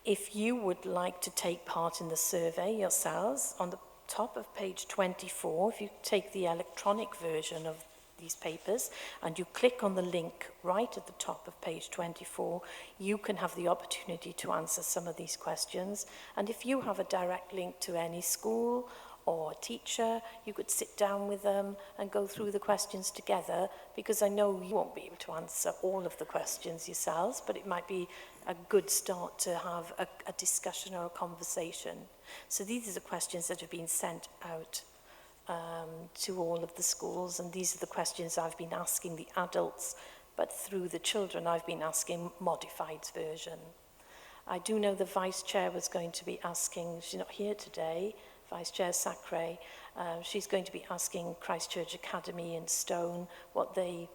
if you would like to take part in the survey yourselves, on the top of page 24, if you take the electronic version of these papers and you click on the link right at the top of page 24, you can have the opportunity to answer some of these questions. And if you have a direct link to any school or teacher, you could sit down with them and go through the questions together, because I know you won't be able to answer all of the questions yourselves, but it might be a good start to have a discussion or a conversation. So these are the questions that have been sent out to all of the schools, and these are the questions I've been asking the adults, but through the children I've been asking modified version. I do know the Vice Chair was going to be asking, she's not here today, Vice Chair Sacre, she's going to be asking Christchurch Academy in Stone what the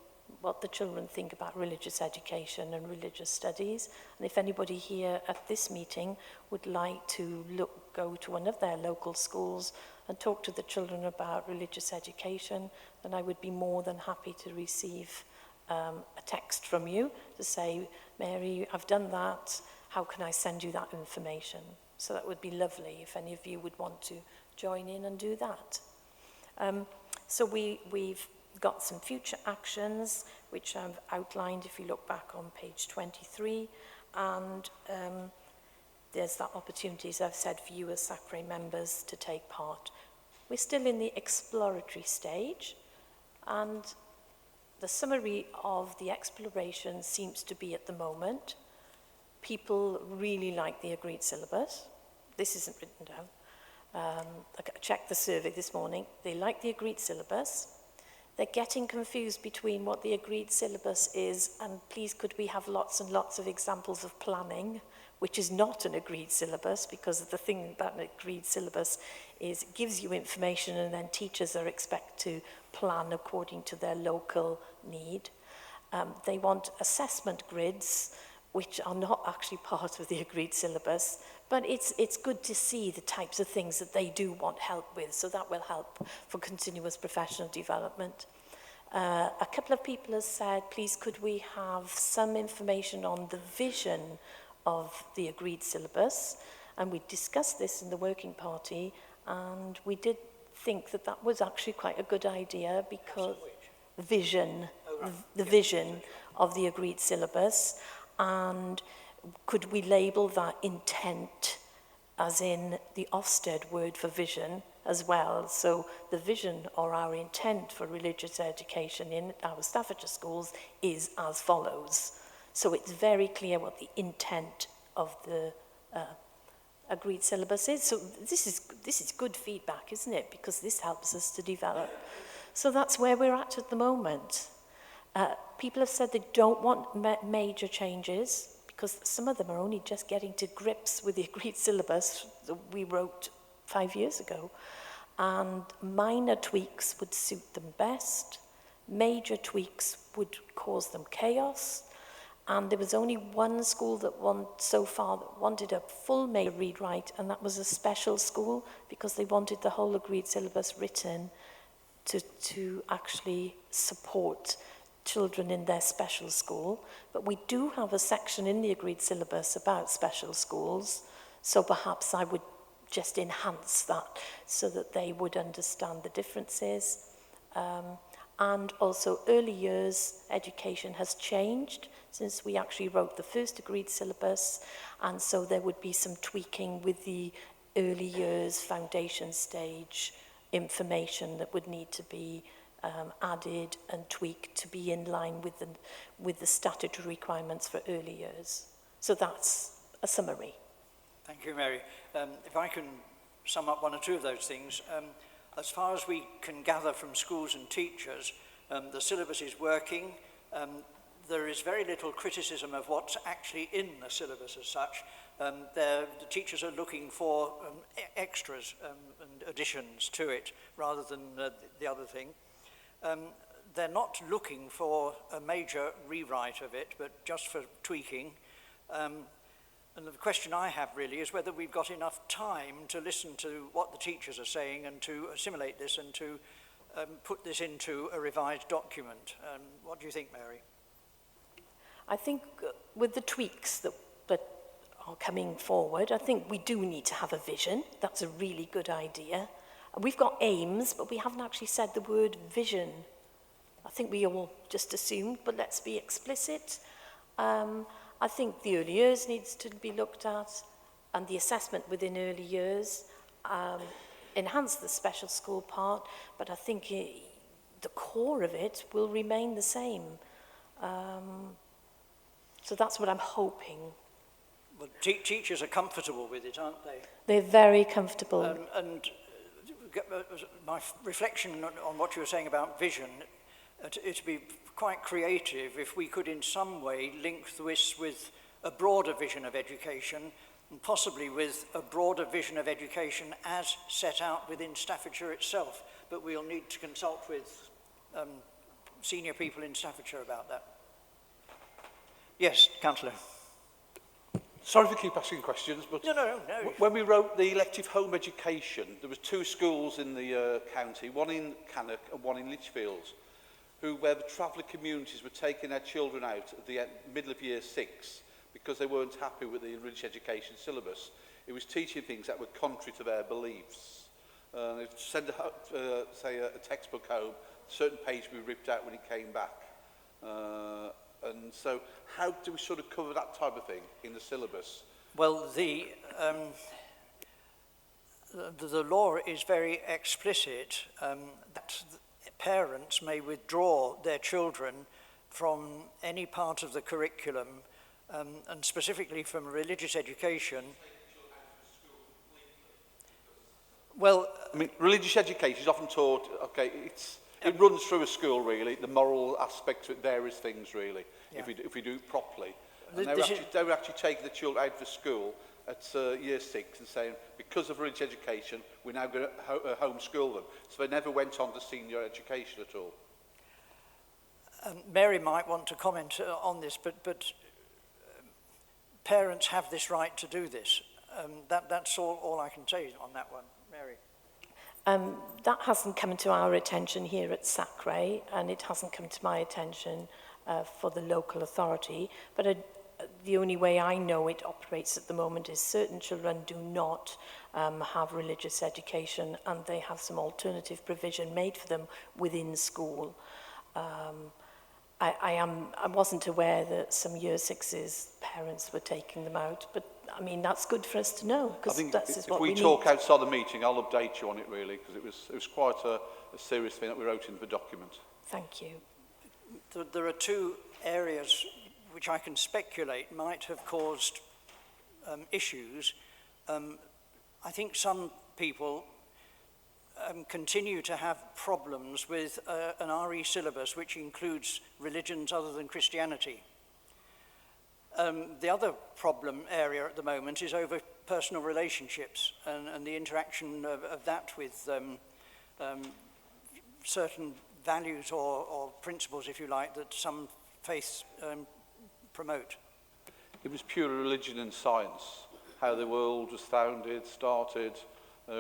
children think about religious education and religious studies. And if anybody here at this meeting would like to go to one of their local schools and talk to the children about religious education, then I would be more than happy to receive a text from you to say, Mary, I've done that, how can I send you that information? So that would be lovely if any of you would want to join in and do that. So we've got some future actions which I've outlined if you look back on page 23, and there's that opportunity, as I've said, for you as Sacre members to take part. We're still in the exploratory stage, and the summary of the exploration seems to be at the moment, people really like the agreed syllabus. This isn't written down. I checked the survey this morning. They like the agreed syllabus. They're getting confused between what the agreed syllabus is and please could we have lots and lots of examples of planning, which is not an agreed syllabus, because the thing about an agreed syllabus is it gives you information and then teachers are expected to plan according to their local need. They want assessment grids, which are not actually part of the agreed syllabus, but it's good to see the types of things that they do want help with, so that will help for continuous professional development. A couple of people have said, please could we have some information on the vision of the agreed syllabus, and we discussed this in the working party, and we did think that that was actually quite a good idea, because vision, the vision of the agreed syllabus. And could we label that intent as in the Ofsted word for vision as well? So the vision or our intent for religious education in our Staffordshire schools is as follows. So it's very clear what the intent of the agreed syllabus is. So this is good feedback, isn't it? Because this helps us to develop. So that's where we're at the moment. People have said they don't want major changes because some of them are only just getting to grips with the agreed syllabus that we wrote 5 years ago. And minor tweaks would suit them best. Major tweaks would cause them chaos. And there was only one school that so far that wanted a full major read-write, and that was a special school because they wanted the whole agreed syllabus written to actually support children in their special school. But we do have a section in the agreed syllabus about special schools, so perhaps I would just enhance that so that they would understand the differences. And also early years education has changed since we actually wrote the first agreed syllabus, and so there would be some tweaking with the early years foundation stage information that would need to be added and tweaked to be in line with the statutory requirements for early years. So that's a summary. Thank you, Mary. If I can sum up one or two of those things, as far as we can gather from schools and teachers, the syllabus is working. There is very little criticism of what's actually in the syllabus as such. The teachers are looking for extras and additions to it rather than the other thing. They're not looking for a major rewrite of it, but just for tweaking. And the question I have really is whether we've got enough time to listen to what the teachers are saying and to assimilate this and to put this into a revised document. What do you think, Mary? I think with the tweaks that are coming forward, I think we do need to have a vision. That's a really good idea. We've got aims, but we haven't actually said the word vision. I think we all just assumed, but let's be explicit. I think the early years needs to be looked at, and the assessment within early years, enhance the special school part, but I think the core of it will remain the same. So that's what I'm hoping. Well, teachers are comfortable with it, aren't they? They're very comfortable. And my reflection on what you were saying about vision, it'd be quite creative if we could in some way link this with a broader vision of education, and possibly with a broader vision of education as set out within Staffordshire itself. But we'll need to consult with senior people in Staffordshire about that. Yes, Councillor. Sorry to keep asking questions, but No. when we wrote the elective home education, there was 2 schools in the county, one in Cannock and one in Lichfield, where the traveller communities were taking their children out at the middle of year 6 because they weren't happy with the religious education syllabus. It was teaching things that were contrary to their beliefs. They'd send a textbook home, a certain page would be ripped out when it came back. And so how do we sort of cover that type of thing in the syllabus? Well, the law is very explicit that parents may withdraw their children from any part of the curriculum, and specifically from religious education. Well, I mean, religious education is often taught, okay, it runs through a school really, the moral aspect of it, various things really, yeah. if we do it properly. They were actually taking the children out of school at year 6 and saying, because of religious education, we're now going to homeschool them. So they never went on to senior education at all. Mary might want to comment on this, but parents have this right to do this. That's all I can say on that one. Mary. That hasn't come to our attention here at Sacre, and it hasn't come to my attention for the local authority, but the only way I know it operates at the moment is certain children do not have religious education, and they have some alternative provision made for them within school. I wasn't aware that some year 6's parents were taking them out, but I mean that's good for us to know, because that's what we need. If we talk outside the meeting, I'll update you on it really, because it was quite a serious thing that we wrote in the document. Thank you. There are 2 areas which I can speculate might have caused issues. I think some people continue to have problems with an RE syllabus which includes religions other than Christianity. The other problem area at the moment is over personal relationships and the interaction of that with certain values or principles, if you like, that some faiths promote. It was pure religion and science, how the world was founded, started,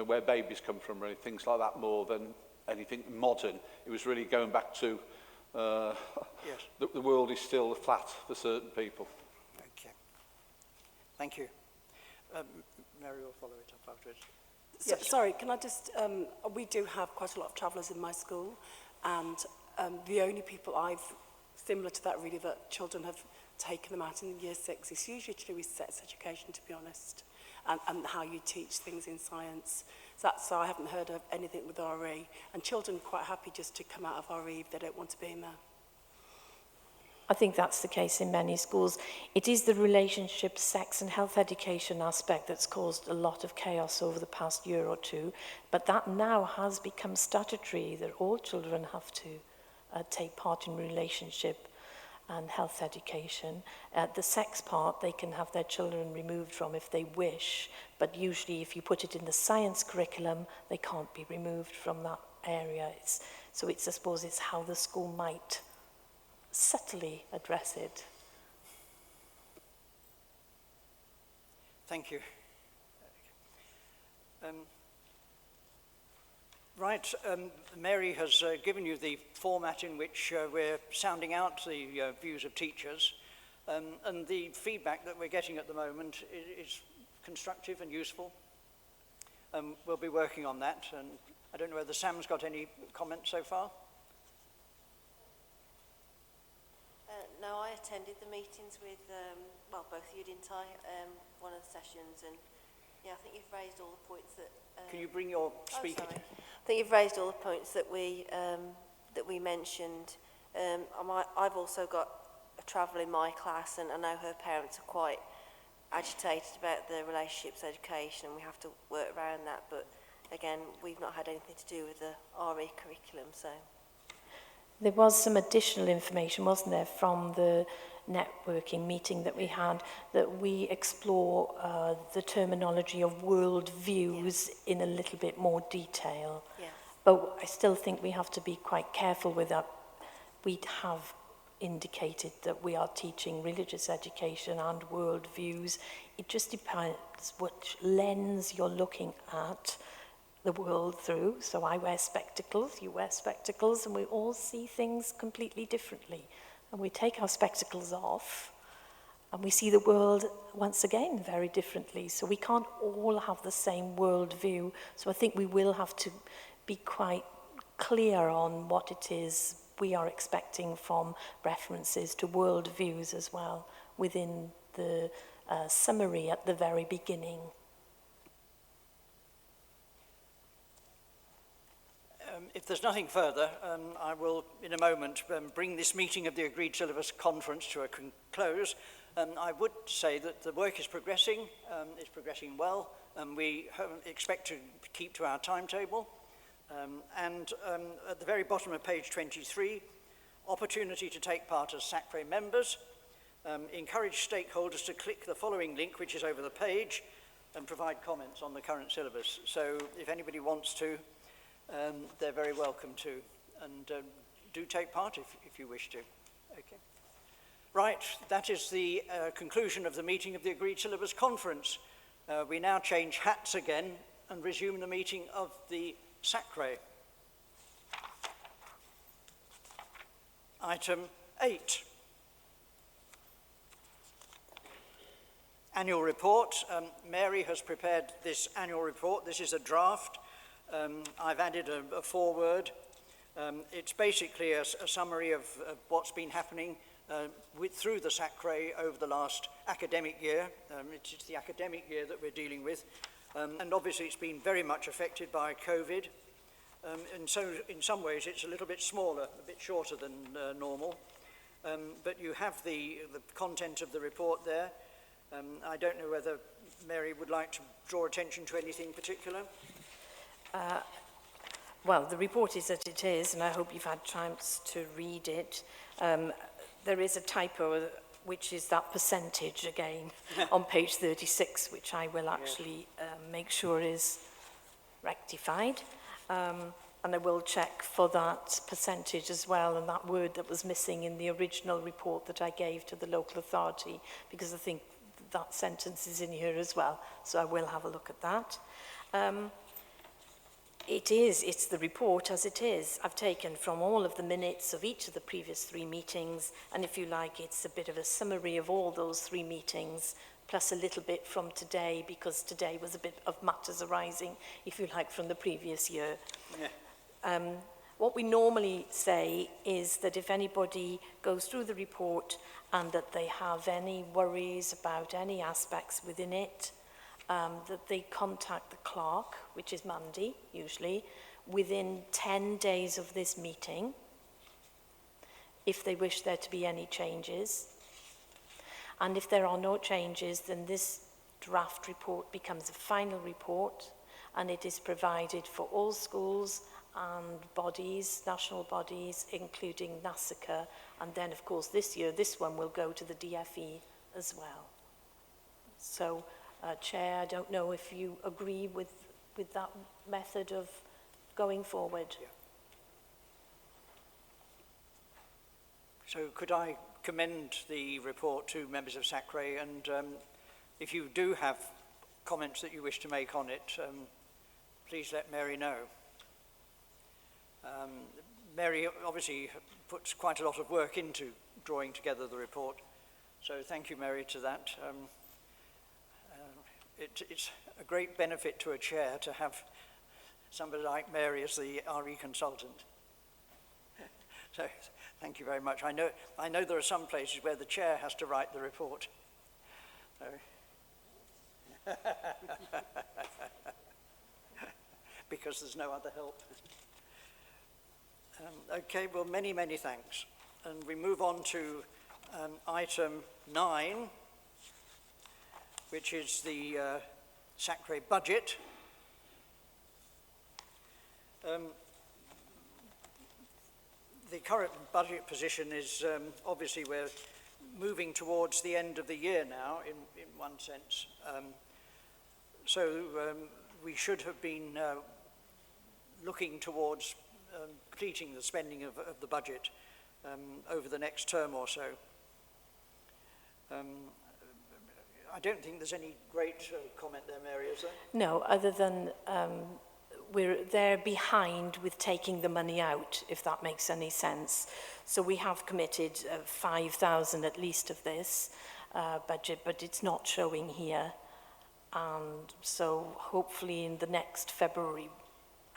where babies come from, really, things like that more than anything modern. It was really going back to Yes. the world is still flat for certain people. Okay. Thank you. Mary will follow it up afterwards. Yes. Sorry, can I just, we do have quite a lot of travellers in my school, and the only people similar to that really, that children have taken them out in year 6 is usually to do with sex education, to be honest, and how you teach things in science. So I haven't heard of anything with RE, and children are quite happy just to come out of RE if they don't want to be in there. I think that's the case in many schools. It is the relationship, sex and health education aspect that's caused a lot of chaos over the past year or 2, but that now has become statutory, that all children have to take part in relationship. and health education. The sex part, they can have their children removed from if they wish, but usually if you put it in the science curriculum, they can't be removed from that area. So I suppose it's how the school might subtly address it. Thank you. Right, Mary has given you the format in which we're sounding out the views of teachers, and the feedback that we're getting at the moment is constructive and useful. We'll be working on that, and I don't know whether Sam's got any comments so far. No, I attended the meetings with, well, both you, didn't I, one of the sessions, and yeah, I think you've raised all the points that... Can you bring your speaker? Oh, sorry. I think you've raised all the points that we mentioned. I've also got a travel in my class, and I know her parents are quite agitated about the relationships education, and we have to work around that, but again, we've not had anything to do with the RE curriculum, so... There was some additional information, wasn't there, from the networking meeting that we had, that we explore the terminology of world views in a little bit more detail. Yeah. But I still think we have to be quite careful with that. We have indicated that we are teaching religious education and world views. It just depends which lens you're looking at the world through. So I wear spectacles, you wear spectacles, and we all see things completely differently. And we take our spectacles off and we see the world once again very differently. So we can't all have the same world view. So I think we will have to be quite clear on what it is we are expecting from references to world views as well within the summary at the very beginning. If there's nothing further, I will, in a moment, bring this meeting of the Agreed Syllabus Conference to a close. I would say that the work is progressing well, and we expect to keep to our timetable. At the very bottom of page 23, opportunity to take part as SACRE members. Encourage stakeholders to click the following link, which is over the page, and provide comments on the current syllabus. So if anybody wants to, they're very welcome to, and do take part if you wish to. Okay. Right, that is the conclusion of the meeting of the Agreed Syllabus Conference. We now change hats again and resume the meeting of the SACRE. Item 8. Annual report. Mary has prepared this annual report. This is a draft. I've added a foreword. It's basically a summary of what's been happening through the SACRE over the last academic year. It's the academic year that we're dealing with. And obviously it's been very much affected by COVID. And so in some ways it's a little bit smaller, a bit shorter than normal. But you have the content of the report there. I don't know whether Mary would like to draw attention to anything particular. Well, the report is that it is, and I hope you've had chance to read it. There is a typo, which is that percentage again on page 36, which I will actually make sure is rectified. And I will check for that percentage as well, and that word that was missing in the original report that I gave to the local authority, because I think that sentence is in here as well. So I will have a look at that. It's the report as it is. I've taken from all of the minutes of each of the previous 3 meetings, and if you like, it's a bit of a summary of all those 3 meetings, plus a little bit from today, because today was a bit of matters arising, if you like, from the previous year. Yeah. What we normally say is that if anybody goes through the report and that they have any worries about any aspects within it, that they contact the clerk, which is Mandy, usually, within 10 days of this meeting, if they wish there to be any changes. And if there are no changes, then this draft report becomes a final report, and it is provided for all schools and bodies, national bodies, including NASICA, and then of course this year, this one will go to the DFE as well. So, Chair, I don't know if you agree with that method of going forward. Yeah. So could I commend the report to members of SACRE, and if you do have comments that you wish to make on it, please let Mary know. Mary obviously puts quite a lot of work into drawing together the report, so thank you, Mary, to that. It's a great benefit to a chair to have somebody like Mary as the RE consultant. So thank you very much. I know there are some places where the chair has to write the report. So because there's no other help. Okay, well, many, many thanks. And we move on to item 9, which is the SACRE budget. The current budget position is obviously we're moving towards the end of the year now, in one sense. So we should have been looking towards completing the spending of the budget over the next term or so. I don't think there's any great comment there, Mary, is there? No, other than they're behind with taking the money out, if that makes any sense. So we have committed 5,000 at least of this budget, but it's not showing here. And so hopefully in the next February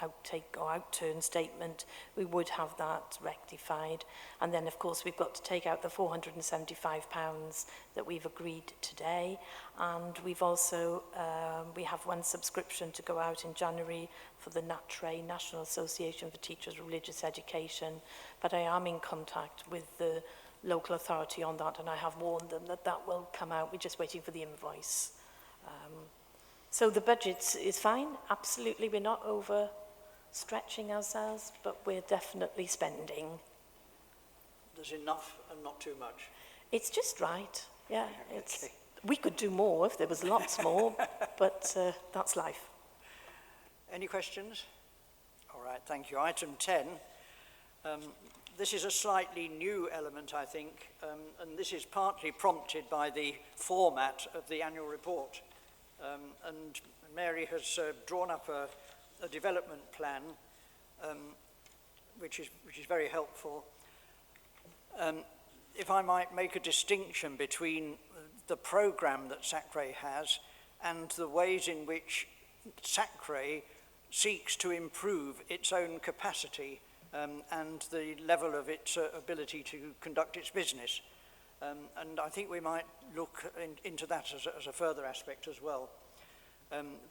outtake or outturn statement, we would have that rectified. And then, of course, we've got to take out the £475 that we've agreed today. And we've also, we have one subscription to go out in January for the NATRE, National Association for Teachers of Religious Education. But I am in contact with the local authority on that, and I have warned them that that will come out. We're just waiting for the invoice. So the budget is fine, absolutely. We're not overstretching ourselves, but we're definitely spending. There's enough and not too much. It's just right, yeah. It's, okay. We could do more if there was lots more, but that's life. Any questions? All right, thank you. Item 10. This is a slightly new element, I think, and this is partly prompted by the format of the annual report. And Mary has drawn up a development plan, which is very helpful. If I might make a distinction between the programme that SACRE has and the ways in which SACRE seeks to improve its own capacity and the level of its ability to conduct its business. And I think we might look into that as a further aspect as well.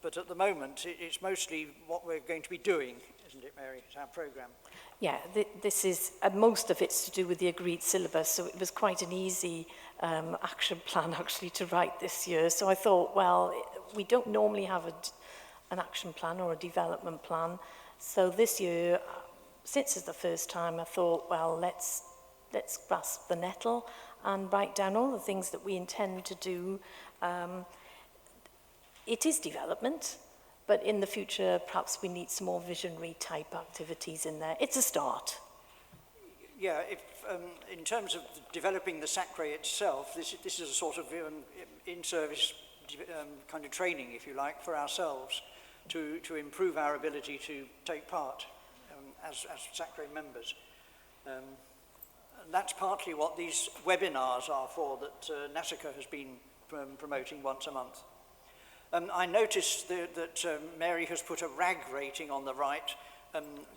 But at the moment, it's mostly what we're going to be doing, isn't it, Mary? It's our programme. Yeah, this is, most of it's to do with the agreed syllabus, so it was quite an easy action plan actually to write this year. So I thought, well, we don't normally have an action plan or a development plan. So this year, since it's the first time, I thought, well, let's grasp the nettle and write down all the things that we intend to do. It is development, but in the future, perhaps we need some more visionary type activities in there. It's a start. Yeah, in terms of developing the SACRE itself, this is a sort of in-service kind of training, if you like, for ourselves to improve our ability to take part as SACRE members. And that's partly what these webinars are for that NASICA has been promoting once a month. I noticed that Mary has put a RAG rating on the right,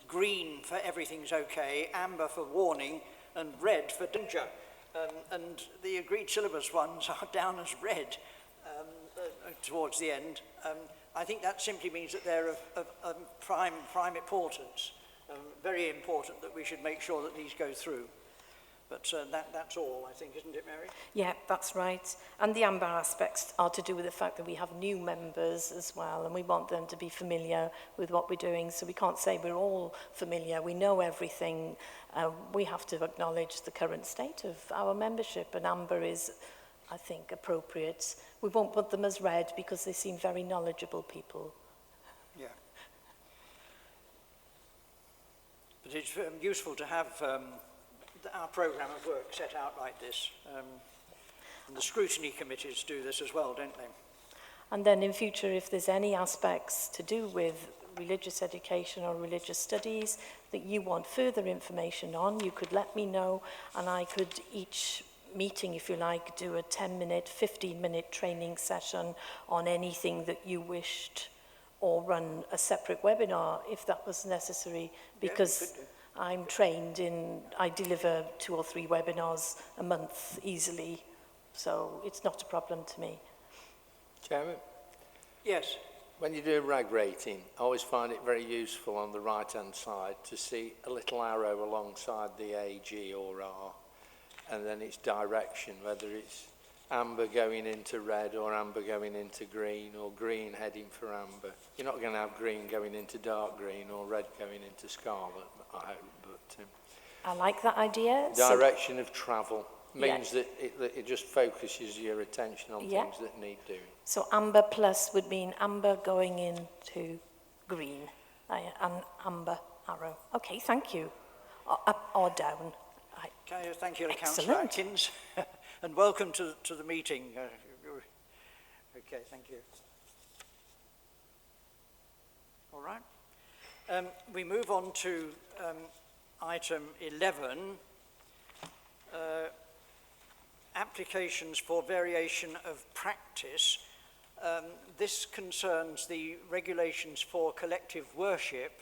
green for everything's okay, amber for warning, and red for danger. And the agreed syllabus ones are down as red towards the end. I think that simply means that they're of prime importance. Very important that we should make sure that these go through. But that's all, I think, isn't it, Mary? Yeah, that's right. And the amber aspects are to do with the fact that we have new members as well, and we want them to be familiar with what we're doing. So we can't say we're all familiar, we know everything. We have to acknowledge the current state of our membership, and amber is, I think, appropriate. We won't put them as red because they seem very knowledgeable people. Yeah. But it's useful to have our programme of work set out like this. And the scrutiny committees do this as well, don't they? And then in future, if there's any aspects to do with religious education or religious studies that you want further information on, you could let me know, and I could each meeting, if you like, do a 10-minute, 15-minute training session on anything that you wished, or run a separate webinar if that was necessary, because I'm trained in, I deliver 2 or 3 webinars a month easily, so it's not a problem to me. Chairman? Yes. When you do rag rating, I always find it very useful on the right-hand side to see a little arrow alongside the A, G or R, and then its direction, whether it's amber going into red or amber going into green or green heading for amber. You're not going to have green going into dark green or red going into scarlet, I hope, but I like that idea. direction of travel means that it just focuses your attention on things that need doing. So amber plus would mean amber going into green, an amber arrow. Okay, thank you. Or up or down. Okay, thank you, Councillor Atkins, and welcome to the meeting. Okay, thank you. All right. We move on to item 11, applications for variation of practice. This concerns the regulations for collective worship,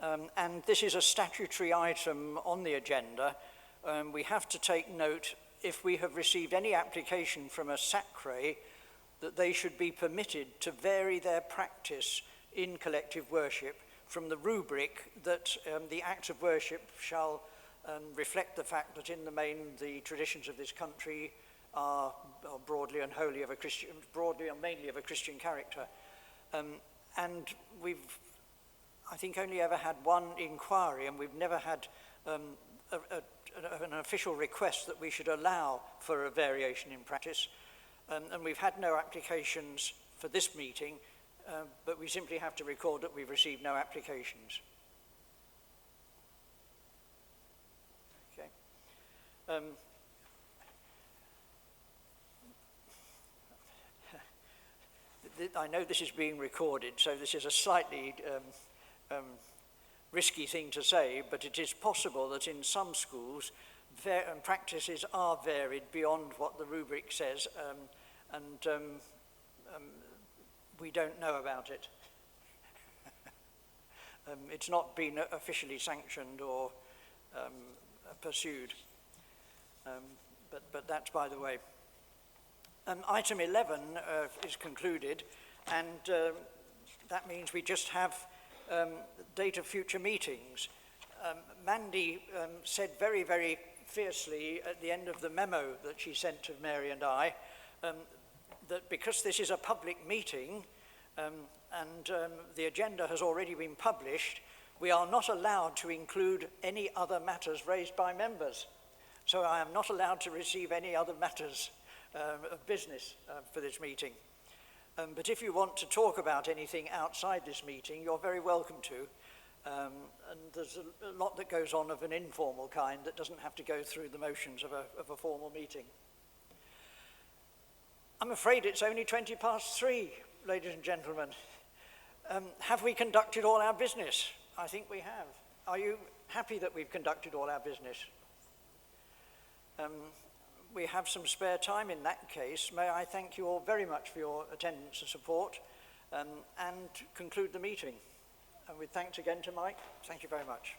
and this is a statutory item on the agenda. We have to take note, if we have received any application from a sacre, that they should be permitted to vary their practice in collective worship from the rubric that the acts of worship shall reflect the fact that in the main the traditions of this country are broadly and wholly of a Christian, broadly and mainly of a Christian character. And we've, I think, only ever had one inquiry, and we've never had an official request that we should allow for a variation in practice. And we've had no applications for this meeting, but we simply have to record that we've received no applications. Okay. I know this is being recorded, so this is a slightly risky thing to say, but it is possible that in some schools practices are varied beyond what the rubric says, and we don't know about it. It's not been officially sanctioned or pursued, but that's by the way. Item 11 is concluded, and that means we just have date of future meetings. Mandy said very, very fiercely at the end of the memo that she sent to Mary and I, that because this is a public meeting and the agenda has already been published, we are not allowed to include any other matters raised by members. So I am not allowed to receive any other matters of business for this meeting. But if you want to talk about anything outside this meeting, you're very welcome to. And there's a lot that goes on of an informal kind that doesn't have to go through the motions of a formal meeting. I'm afraid it's only 3:20, ladies and gentlemen. Have we conducted all our business? I think we have. Are you happy that we've conducted all our business? We have some spare time in that case. May I thank you all very much for your attendance and support, and conclude the meeting. And with thanks again to Mike, thank you very much.